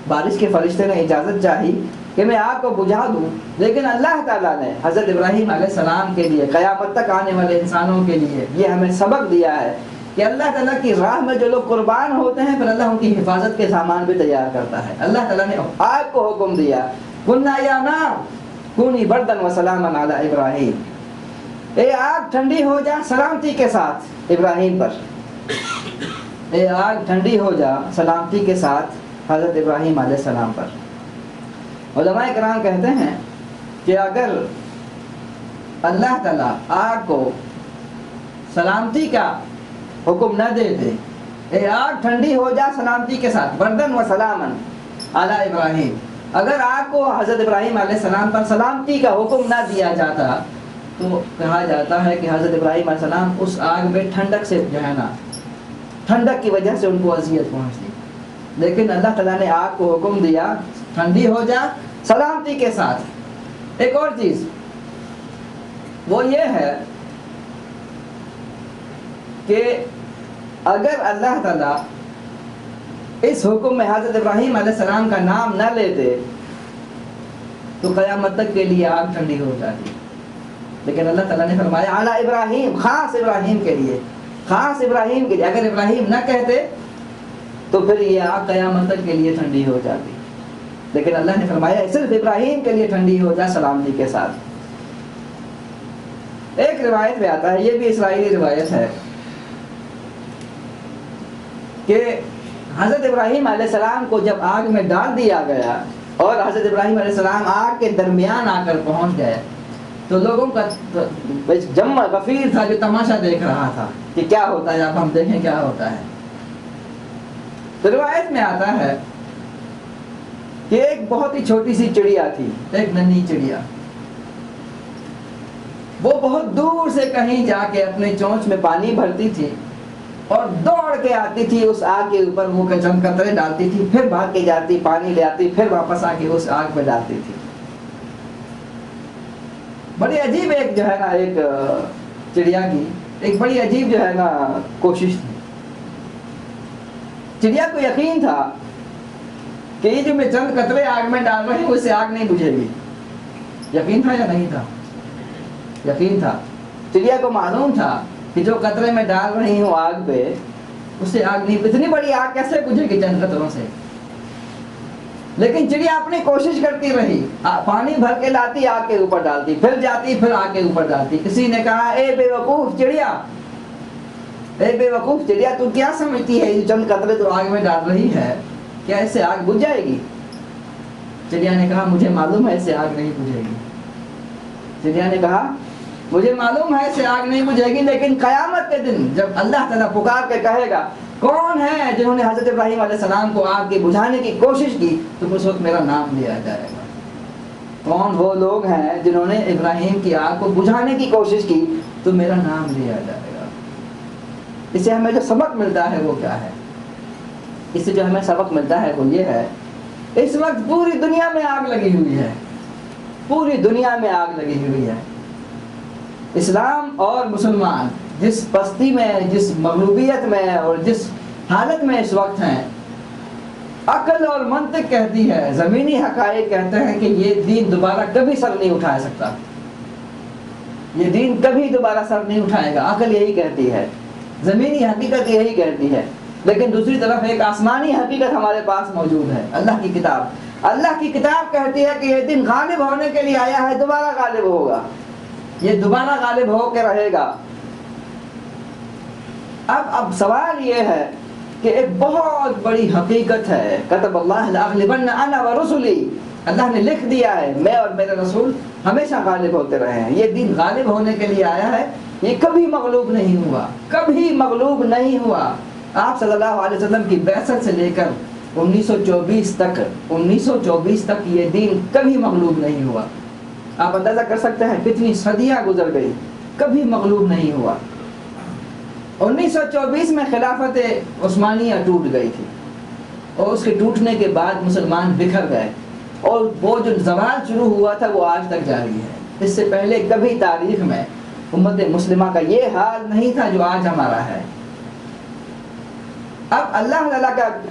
بارش کے فرشتے نے اجازت چاہی کہ میں آگ کو بجھا دوں، لیکن اللہ تعالیٰ نے حضرت ابراہیم علیہ السلام کے لیے، قیامت تک آنے والے انسانوں کے لیے یہ ہمیں سبق دیا ہے کہ اللہ تعالیٰ کی راہ میں جو لوگ قربان ہوتے ہیں پھر اللہ ان کی حفاظت کے سامان بھی تیار کرتا ہے۔ اللہ تعالیٰ نے آگ کو حکم دیا کُنَّا یا نار کونی بردن و سلاما علی ابراہیم، اے آگ ٹھنڈی ہو جا سلامتی کے ساتھ ابراہیم پر، اے آگ ٹھنڈی ہو جا سلامتی کے ساتھ حضرت ابراہیم علیہ السلام پر۔ علماء کرام کہتے ہیں کہ اگر اللہ تعالیٰ آگ کو سلامتی کا حکم نہ دیتے، اے آگ ٹھنڈی ہو جا سلامتی کے ساتھ بردن و سلامن علی ابراہیم، اگر آگ کو حضرت ابراہیم علیہ السلام پر سلامتی کا حکم نہ دیا جاتا تو کہا جاتا ہے کہ حضرت ابراہیم علیہ السلام اس آگ میں ٹھنڈک سے جو ہے نا، ٹھنڈک کی وجہ سے ان کو اذیت پہنچتی، لیکن اللہ تعالیٰ نے آگ کو حکم دیا ٹھنڈی ہو جا سلامتی کے ساتھ۔ ایک اور چیز وہ یہ ہے کہ اگر اللہ تعالیٰ اس حکم میں حضرت ابراہیم علیہ السلام کا نام نہ لیتے تو قیامت تک کے لیے آگ ٹھنڈی ہو جاتی، لیکن اللہ تعالیٰ نے فرمایا اعلیٰ ابراہیم، خاص ابراہیم کے لیے، خاص ابراہیم کے لیے۔ اگر ابراہیم نہ کہتے تو پھر یہ آگ قیامت تک کے لیے ٹھنڈی ہو جاتی، لیکن اللہ نے فرمایا صرف ابراہیم کے لیے ٹھنڈی ہو جا سلامتی کے ساتھ۔ ایک روایت میں آتا ہے، یہ بھی اسرائیلی روایت ہے، کہ حضرت ابراہیم علیہ السلام کو جب آگ میں ڈال دیا گیا اور حضرت ابراہیم علیہ السلام آگ کے درمیان آ کر پہنچ گئے تو لوگوں کا جمع غفیر تھا جو تماشا دیکھ رہا تھا کہ کیا ہوتا ہے، اب ہم دیکھیں کیا ہوتا ہے۔ تو روایت میں آتا ہے کہ ایک بہت ہی چھوٹی سی چڑیا تھی، ایک ننھی چڑیا، وہ بہت دور سے کہیں جا کے اپنے چونچ میں پانی بھرتی تھی اور دوڑ کے آتی تھی اس آگ کے اوپر، منہ کے چند قطرے ڈالتی تھی، پھر بھاگ کے جاتی پانی لے آتی، پھر واپس آ کے اس آگ میں ڈالتی تھی۔ بڑی عجیب ایک جو ہے نا، ایک چڑیا کی ایک بڑی عجیب جو ہے نا کوشش تھی۔ چڑیا کو یقین تھا کہ یہ جو میں چند قطرے آگ میں ڈال رہی ہوں اس سے آگ نہیں بجھے گی۔ یقین تھا یا نہیں تھا؟ یقین تھا۔ چڑیا کو معلوم تھا کہ جو قطرے میں ڈال رہی ہوں آگ پہ اس سے آگ نہیں، اتنی بڑی آگ کیسے بجھے گی چند قطروں سے؟ لیکن چڑیا اپنی کوشش کرتی رہی، پانی بھر کے لاتی، آگ کے اوپر ڈالتی، پھر جاتی، پھر آگ کے اوپر ڈالتی۔ کسی نے کہا اے بے وقوف چڑیا، اے بے وقوف چڑیا، تو کیا سمجھتی ہے یہ چند قطرے تو آگ میں ڈال رہی ہے، کیا اس سے آگ بجھ جائے گی؟ چڑیا نے کہا مجھے معلوم ہے اس سے آگ نہیں بجھے گی۔ چڑیا نے کہا مجھے معلوم ہے اس سے آگ نہیں بجھے گی، لیکن قیامت کے دن جب اللہ تعالیٰ پکار کے کہے گا کون ہے جنہوں نے حضرت ابراہیم علیہ السلام کو آگ کے بجھانے کی کوشش کی، تو اس وقت میرا نام لیا جائے گا۔ کون وہ لوگ ہیں جنہوں نے ابراہیم کی آگ کو بجھانے کی کوشش کی تو میرا نام لیا جائے گا۔ اس سے ہمیں جو سبق ملتا ہے وہ کیا ہے؟ اس سے جو ہمیں سبق ملتا ہے وہ یہ ہے، اس وقت پوری دنیا میں آگ لگی ہوئی ہے، پوری دنیا میں آگ لگی ہوئی ہے۔ اسلام اور مسلمان جس پستی میں، جس مغلوبیت میں اور جس حالت میں اس وقت ہیں، عقل اور منطق کہتی ہے، زمینی حقائق کہتے ہیں کہ یہ دین دوبارہ کبھی سر نہیں اٹھا سکتا، یہ دین کبھی دوبارہ سر نہیں اٹھائے گا۔ عقل یہی کہتی ہے، زمینی حقیقت یہی کہتی ہے، لیکن دوسری طرف ایک آسمانی حقیقت ہمارے پاس موجود ہے، اللہ کی کتاب۔ اللہ کی کتاب کہتی ہے کہ یہ دن غالب ہونے کے لیے آیا ہے، دوبارہ غالب ہوگا، یہ دوبارہ غالب ہو کے رہے گا۔ اب سوال یہ ہے کہ ایک بہت بڑی حقیقت ہے، کتب اللہ لأغلبن انا ورسلی، اللہ نے لکھ دیا ہے میں اور میرے رسول ہمیشہ غالب ہوتے رہے ہیں، یہ دین غالب ہونے کے لیے آیا ہے، یہ کبھی مغلوب نہیں ہوا، کبھی مغلوب نہیں ہوا۔ آپ صلی اللہ علیہ وسلم کی بعثت سے لے کر 1924 تک یہ دین کبھی مغلوب نہیں ہوا۔ آپ اندازہ کر سکتے ہیں کتنی صدیاں گزر گئی، کبھی مغلوب نہیں ہوا۔ 1924 میں خلافت عثمانیہ ٹوٹ گئی تھی، اور اس کے ٹوٹنے کے بعد مسلمان بکھر گئے، اور وہ جو زوال شروع ہوا تھا وہ آج تک جاری ہے۔ اس سے پہلے کبھی تاریخ میں امت مسلمہ کا یہ حال نہیں تھا جو آج ہمارا ہے۔ اب اللہ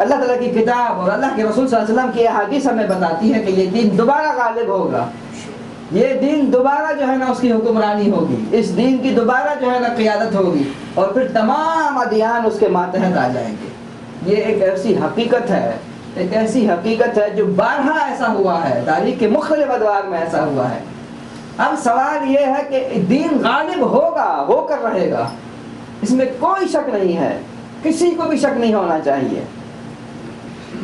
تعالیٰ کی کتاب اور اللہ کے رسول صلی اللہ علیہ وسلم کی احادیث ہمیں بتاتی ہے کہ یہ دین دوبارہ غالب ہوگا، یہ دین دوبارہ جو ہے نا اس کی حکمرانی ہوگی، اس دین کی دوبارہ جو ہے نا قیادت ہوگی، اور پھر تمام ادیان اس کے ماتحت آ جائیں گے۔ یہ ایک ایسی حقیقت ہے، ایک ایسی حقیقت ہے جو بارہا ایسا ہوا ہے، تاریخ کے مختلف ادوار میں ایسا ہوا ہے۔ اب سوال یہ ہے کہ دین غالب ہوگا، ہو کر رہے گا، اس میں کوئی شک نہیں ہے، کسی کو بھی شک نہیں ہونا چاہیے۔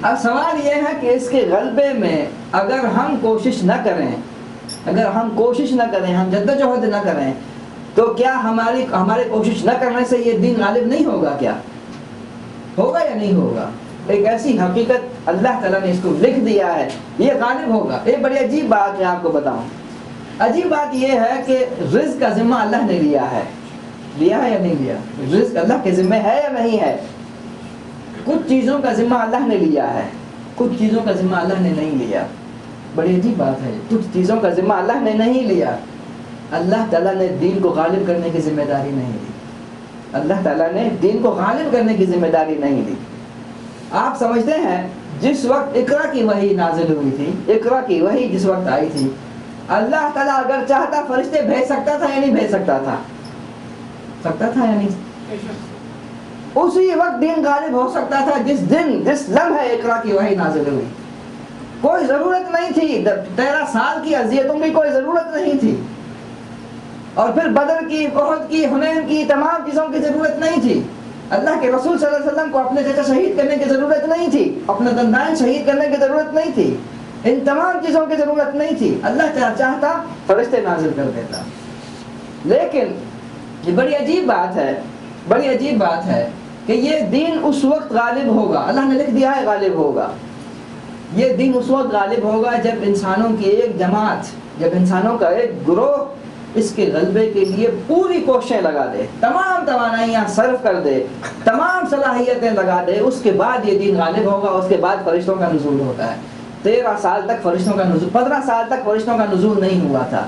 اب سوال یہ ہے کہ اس کے غلبے میں اگر ہم کوشش نہ کریں، ہم جدوجہد نہ کریں، تو کیا ہمارے کوشش نہ کرنے سے یہ دین غالب نہیں ہوگا؟ کیا ہوگا یا نہیں ہوگا؟ ایک ایسی حقیقت اللہ تعالیٰ نے اس کو لکھ دیا ہے، یہ غالب ہوگا۔ ایک بڑی عجیب بات میں آپ کو بتاؤں، عجیب بات یہ ہے کہ رزق کا ذمہ اللہ نے لیا ہے یا نہیں لیا؟ رزق اللہ کے ذمہ ہے یا نہیں ہے؟ کچھ چیزوں کا ذمہ اللہ نے لیا ہے، کچھ چیزوں کا ذمہ اللہ نے نہیں لیا۔ بڑی عجیب بات ہے، کچھ چیزوں کا ذمہ اللہ نے نہیں لیا۔ اللہ تعالیٰ نے دین کو غالب کرنے کی ذمہ داری نہیں لی، اللہ تعالیٰ نے دین کو غالب کرنے کی ذمہ داری نہیں لی۔ آپ سمجھتے ہیں جس وقت اقرا کی وحی نازل ہوئی تھی، اقرا کی وحی جس وقت آئی تھی، اللہ تعالیٰ اگر چاہتا فرشتے بھیج سکتا تھا یا نہیں بھیج سکتا تھا؟ سکتا تھا یا نہیں؟ اسی وقت دین غالب ہو سکتا تھا جس لمحے اقرا کی وحی نازل ہوئی۔ کوئی ضرورت نہیں تھی، 13 سال کی اذیتوں کی کوئی ضرورت نہیں تھی، اور پھر بدر کی، احد کی، حنین کی، تمام چیزوں کی ضرورت نہیں تھی۔ اللہ کے رسول صلی اللہ علیہ وسلم کو اپنے چچا شہید کرنے کی ضرورت نہیں تھی، اپنا دندان شہید کرنے کی ضرورت نہیں تھی، ان تمام چیزوں کی ضرورت نہیں تھی۔ اللہ چاہتا فرشتے نازل کر دیتا۔ لیکن یہ بڑی عجیب بات ہے کہ یہ دین اس وقت غالب ہوگا، اللہ نے لکھ دیا ہے غالب ہوگا۔ یہ دین اس وقت غالب ہوگا جب انسانوں کی ایک جماعت، جب انسانوں کا ایک گروہ اس کے غلبے کے لیے پوری کوششیں لگا دے، تمام توانائیاں صرف کر دے، تمام صلاحیتیں لگا دے، اس کے بعد یہ دین غالب ہوگا۔ اس کے بعد فرشتوں کا نزول ہوتا ہے۔ 13 سال تک فرشتوں کا نزول، 15 سال تک فرشتوں کا نزول نہیں ہوا تھا،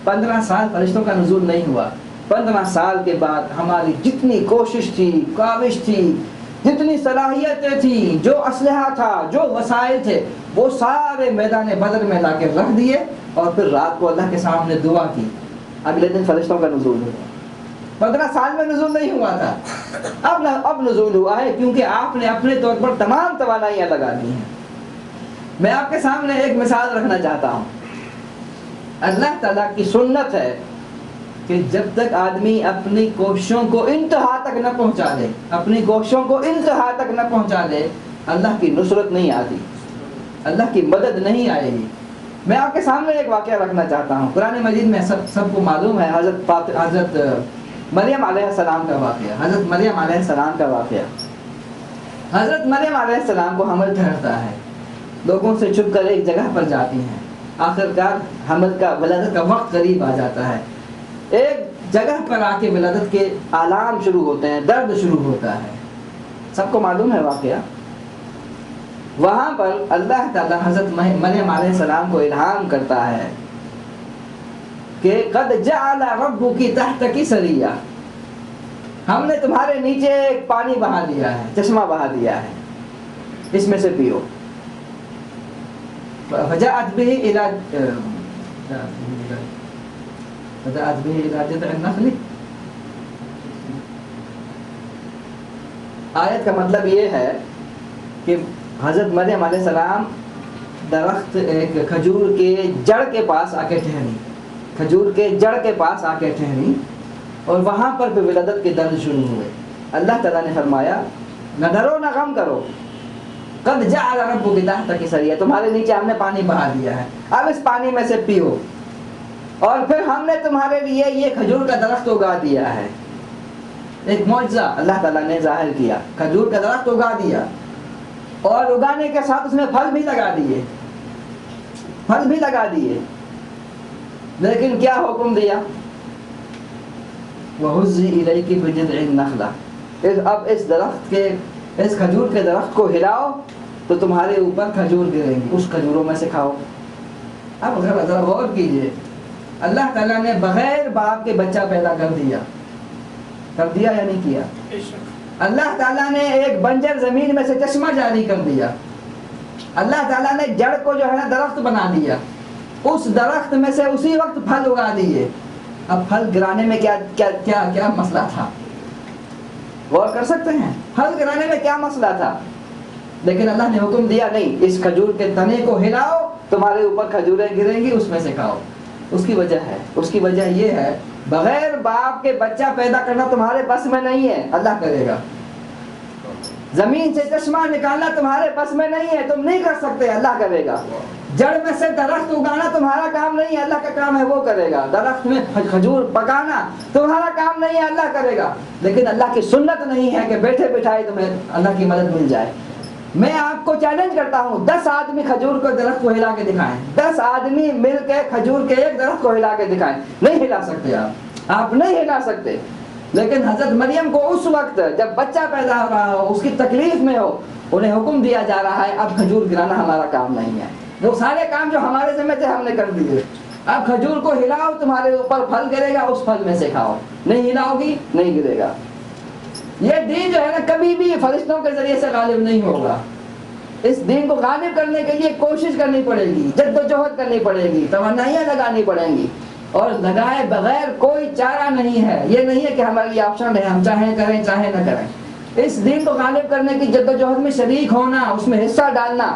15 سال فرشتوں کا نزول نہیں ہوا۔ 15 سال کے بعد ہماری جتنی کوشش تھی، کاوش تھی، جتنی صلاحیتیں تھیں، جو اسلحہ تھا، جو وسائل تھے، وہ سارے میدان بدر میں لا کے رکھ دیے، اور پھر رات کو اللہ کے سامنے دعا کی، اگلے دن فرشتوں کا نزول ہوا۔ 15 سال میں نزول نہیں ہوا تھا، اب نزول ہوا ہے، کیونکہ آپ نے اپنے طور پر تمام توانائیاں لگا دی ہیں۔ میں آپ کے سامنے ایک مثال رکھنا چاہتا ہوں۔ اللہ تعالیٰ کی سنت ہے کہ جب تک آدمی اپنی کوششوں کو انتہا تک نہ پہنچا دے، اپنی کوششوں کو انتہا تک نہ پہنچا دے، اللہ کی نصرت نہیں آتی، اللہ کی مدد نہیں آئے گی۔ میں آپ کے سامنے ایک واقعہ رکھنا چاہتا ہوں۔ قرآن مجید میں سب کو معلوم ہے حضرت مریم علیہ السلام کا واقعہ، حضرت مریم علیہ السلام کا واقعہ۔ حضرت مریم علیہ السلام کو حمل ٹھہرتا ہے، لوگوں سے چھپ کر ایک جگہ پر جاتی ہیں، آخرکار حمل کا، ولادت کا وقت قریب آ جاتا ہے۔ ایک جگہ پر آ کے ولادت کے آلام شروع ہوتے ہیں، درد شروع ہوتا ہے، سب کو معلوم ہے واقعہ۔ وہاں پر اللہ تعالیٰ حضرت مریم علیہ السلام کو الہام کرتا ہے کہ قد جعل ربک تحتک سریا، ہم نے تمہارے نیچے ایک پانی بہا دیا ہے، چشمہ بہا دیا ہے، اس میں سے پیو۔ فجاءت به الى جذع النخل، آیت کا مطلب یہ ہے کہ حضرت مریم علیہ السلام درخت ایک کھجور کے جڑ کے پاس آ کے ٹھہری، کھجور کے جڑ کے پاس آ کے ٹھہری، اور وہاں پر پھر ولادت کے درد شروع ہوئے۔ اللہ تعالیٰ نے فرمایا نہ ڈرو نہ غم کرو، قد جعل ربک تحتک سریا، تمہارے نیچے ہم نے پانی بہا دیا ہے، اب اس پانی میں سے پیو، اور پھر ہم نے تمہارے لیے یہ کھجور کا درخت اگا دیا ہے۔ ایک معجزہ اللہ تعالیٰ نے ظاہر کیا، کھجور کا درخت اگا دیا، اور اگانے کے ساتھ اس میں پھل بھی لگا دیے، پھل بھی لگا دیے، لیکن کیا حکم دیا؟ وَهُزِّ إِلَيْكِ بِجِذْعِ النَّخْلَةِ، اب اس درخت کے، اس کھجور کے درخت کو ہلاؤ تو تمہارے اوپر کھجور گریں گی، اس کھجوروں میں سے کھاؤ۔ اب ذرا غور کیجئے، اللہ تعالیٰ نے بغیر باپ کے بچہ پیدا کر دیا یا نہیں کیا؟ اللہ تعالیٰ نے ایک بنجر زمین میں سے چشمہ جاری کر دیا، اللہ تعالیٰ نے جڑ کو جو ہے نا درخت بنا دیا، اس درخت میں سے اسی وقت پھل اگا دیے۔ اب پھل گرانے میں کیا مسئلہ تھا؟ غور کر سکتے ہیں، پھل گرانے میں کیا مسئلہ تھا؟ لیکن اللہ نے حکم دیا نہیں، اس کھجور کے تنے کو ہلاؤ، تمہارے اوپر کھجوریں گریں گی، اس میں سے کھاؤ۔ اس کی وجہ یہ ہے بغیر باپ کے بچہ پیدا کرنا تمہارے بس میں نہیں ہے، اللہ کرے گا۔ زمین سے چشمہ نکالنا تمہارے بس میں نہیں ہے، تم نہیں کر سکتے، اللہ کرے گا۔ جڑ میں سے درخت اگانا تمہارا کام نہیں ہے، اللہ کا کام ہے، وہ کرے گا۔ درخت میں کھجور پکانا تمہارا کام نہیں ہے، اللہ کرے گا۔ لیکن اللہ کی سنت نہیں ہے کہ بیٹھے بٹھائے تمہیں اللہ کی مدد مل جائے۔ میں آپ کو چیلنج کرتا ہوں، 10 آدمی کھجور کو درخت کو ہلا کے دکھائیں، 10 آدمی مل کے کھجور کے ایک درخت کو ہلا کے دکھائیں، نہیں ہلا سکتے، آپ نہیں ہلا سکتے۔ لیکن حضرت مریم کو اس وقت جب بچہ پیدا ہو رہا ہو، اس کی تکلیف میں ہو، انہیں حکم دیا جا رہا ہے اب کھجور گرانا ہمارا کام نہیں ہے، وہ سارے کام جو ہمارے ذمہ تھے ہم نے کر دیے، اب کھجور کو ہلاؤ، تمہارے اوپر پھل گرے گا، اس پھل میں سے کھاؤ، نہیں ہلاؤ گی نہیں گرے گا۔ یہ دین جو ہے نا کبھی بھی فرشتوں کے ذریعے سے غالب نہیں ہوگا، اس دین کو غالب کرنے کے لیے کوشش کرنی پڑے گی، جد و جہد کرنی پڑے گی، توانائیاں لگانی پڑیں گی، اور لگائے بغیر کوئی چارہ نہیں ہے۔ یہ نہیں ہے کہ ہمارے لیے آپشن ہے، ہم چاہیں کریں چاہیں نہ کریں۔ اس دین کو غالب کرنے کی جد و جہد میں شریک ہونا، اس میں حصہ ڈالنا،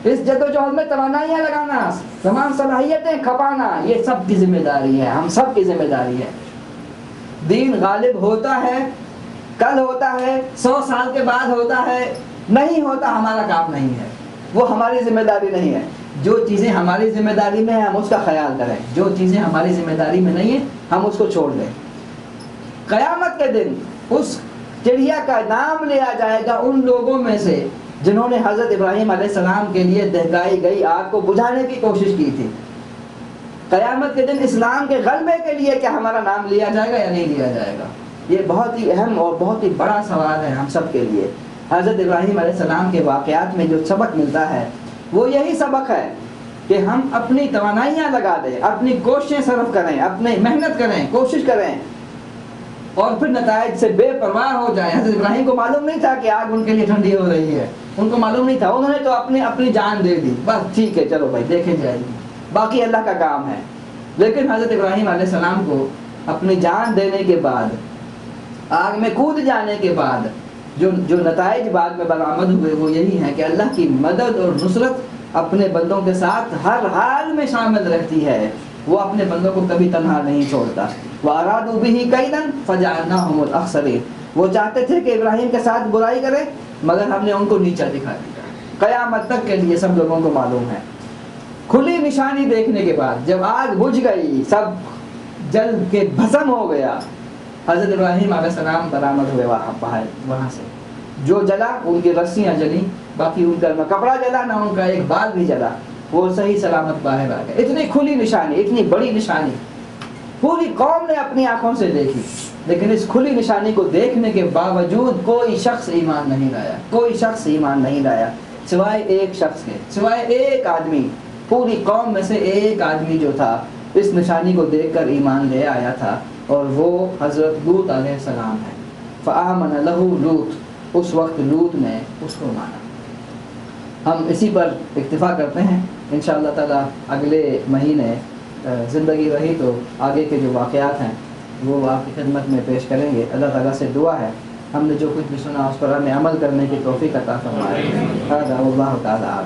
اس جد و جہد میں توانائیاں لگانا، تمام صلاحیتیں کھپانا، یہ سب کی ذمہ داری ہے، ہم سب کی ذمہ داری ہے۔ دین غالب ہوتا ہے، کل ہوتا ہے، 100 سال کے بعد ہوتا ہے، نہیں ہوتا ہمارا کام نہیں ہے، وہ ہماری ذمہ داری نہیں ہے۔ جو چیزیں ہماری ذمہ داری میں ہیں ہم اس کا خیال کریں، جو چیزیں ہماری ذمہ داری میں نہیں ہیں ہم اس کو چھوڑ دیں۔ قیامت کے دن اس چڑیا کا نام لیا جائے گا ان لوگوں میں سے جنہوں نے حضرت ابراہیم علیہ السلام کے لیے دہکائی گئی آگ کو بجھانے کی کوشش کی تھی۔ قیامت کے دن اسلام کے غلبے کے لیے کیا ہمارا نام لیا جائے گا یا نہیں لیا جائے گا؟ یہ بہت ہی اہم اور بہت ہی بڑا سوال ہے ہم سب کے لیے۔ حضرت ابراہیم علیہ السلام کے واقعات میں جو سبق ملتا ہے وہ یہی سبق ہے کہ ہم اپنی توانائیاں لگا دیں، اپنی کوششیں صرف کریں، اپنی محنت کریں، کوشش کریں، اور پھر نتائج سے بے پرواہ ہو جائیں۔ حضرت ابراہیم کو معلوم نہیں تھا کہ آگ ان کے لیے ٹھنڈی ہو رہی ہے، ان کو معلوم نہیں تھا، انہوں نے تو اپنی جان دے دی، بس ٹھیک ہے چلو بھائی دیکھیں جائے گی، باقی اللہ کا کام ہے۔ لیکن حضرت ابراہیم علیہ السلام کو اپنی جان دینے کے بعد، آگ میں کود جانے کے بعد جو نتائج بعد میں برآمد ہوئے وہ یہی ہیں کہ اللہ کی مدد اور نصرت اپنے بندوں کے ساتھ ہر حال میں شامل رہتی ہے، وہ اپنے بندوں کو کبھی تنہا نہیں چھوڑتا۔ وَأَرَادُوا بِهِ كَيْدًا فَجَعَلْنَاهُمُ الْأَخْسَرِينَ، وہ چاہتے تھے کہ ابراہیم کے ساتھ برائی کرے مگر ہم نے ان کو نیچا دکھا دیا۔ قیامت تک کے لیے سب لوگوں کو معلوم ہے۔ کھلی نشانی دیکھنے کے بعد جب آگ بجھ گئی، سب جل کے بھسم ہو گیا، حضرت ابراہیم علیہ السلام برآمد ہوئے وہاں سے۔ جو جلا ان کی رسیاں جلی، باقی ان کا نہ کپڑا جلا نہ ان کا ایک بال بھی جلا، وہ صحیح سلامت باہر آ گئے۔ اتنی کھلی نشانی، اتنی بڑی نشانی پوری قوم نے اپنی آنکھوں سے دیکھی، لیکن اس کھلی نشانی کو دیکھنے کے باوجود کوئی شخص ایمان نہیں لایا، کوئی شخص ایمان نہیں لایا سوائے ایک شخص کے، سوائے ایک آدمی، پوری قوم میں سے ایک آدمی جو تھا اس نشانی کو دیکھ کر ایمان لے آیا تھا، اور وہ حضرت لوط علیہ السلام ہے۔ فآمن لہ لوط، اس وقت لوط نے اس کو مانا۔ ہم اسی پر اکتفا کرتے ہیں، انشاءاللہ تعالی اگلے مہینے زندگی رہی تو آگے کے جو واقعات ہیں وہ آپ کی خدمت میں پیش کریں گے۔ اللہ تعالیٰ سے دعا ہے ہم نے جو کچھ بھی سنا اس پر ہمیں عمل کرنے کی توفیق عطا فرمائے۔ اللہ تعالیٰ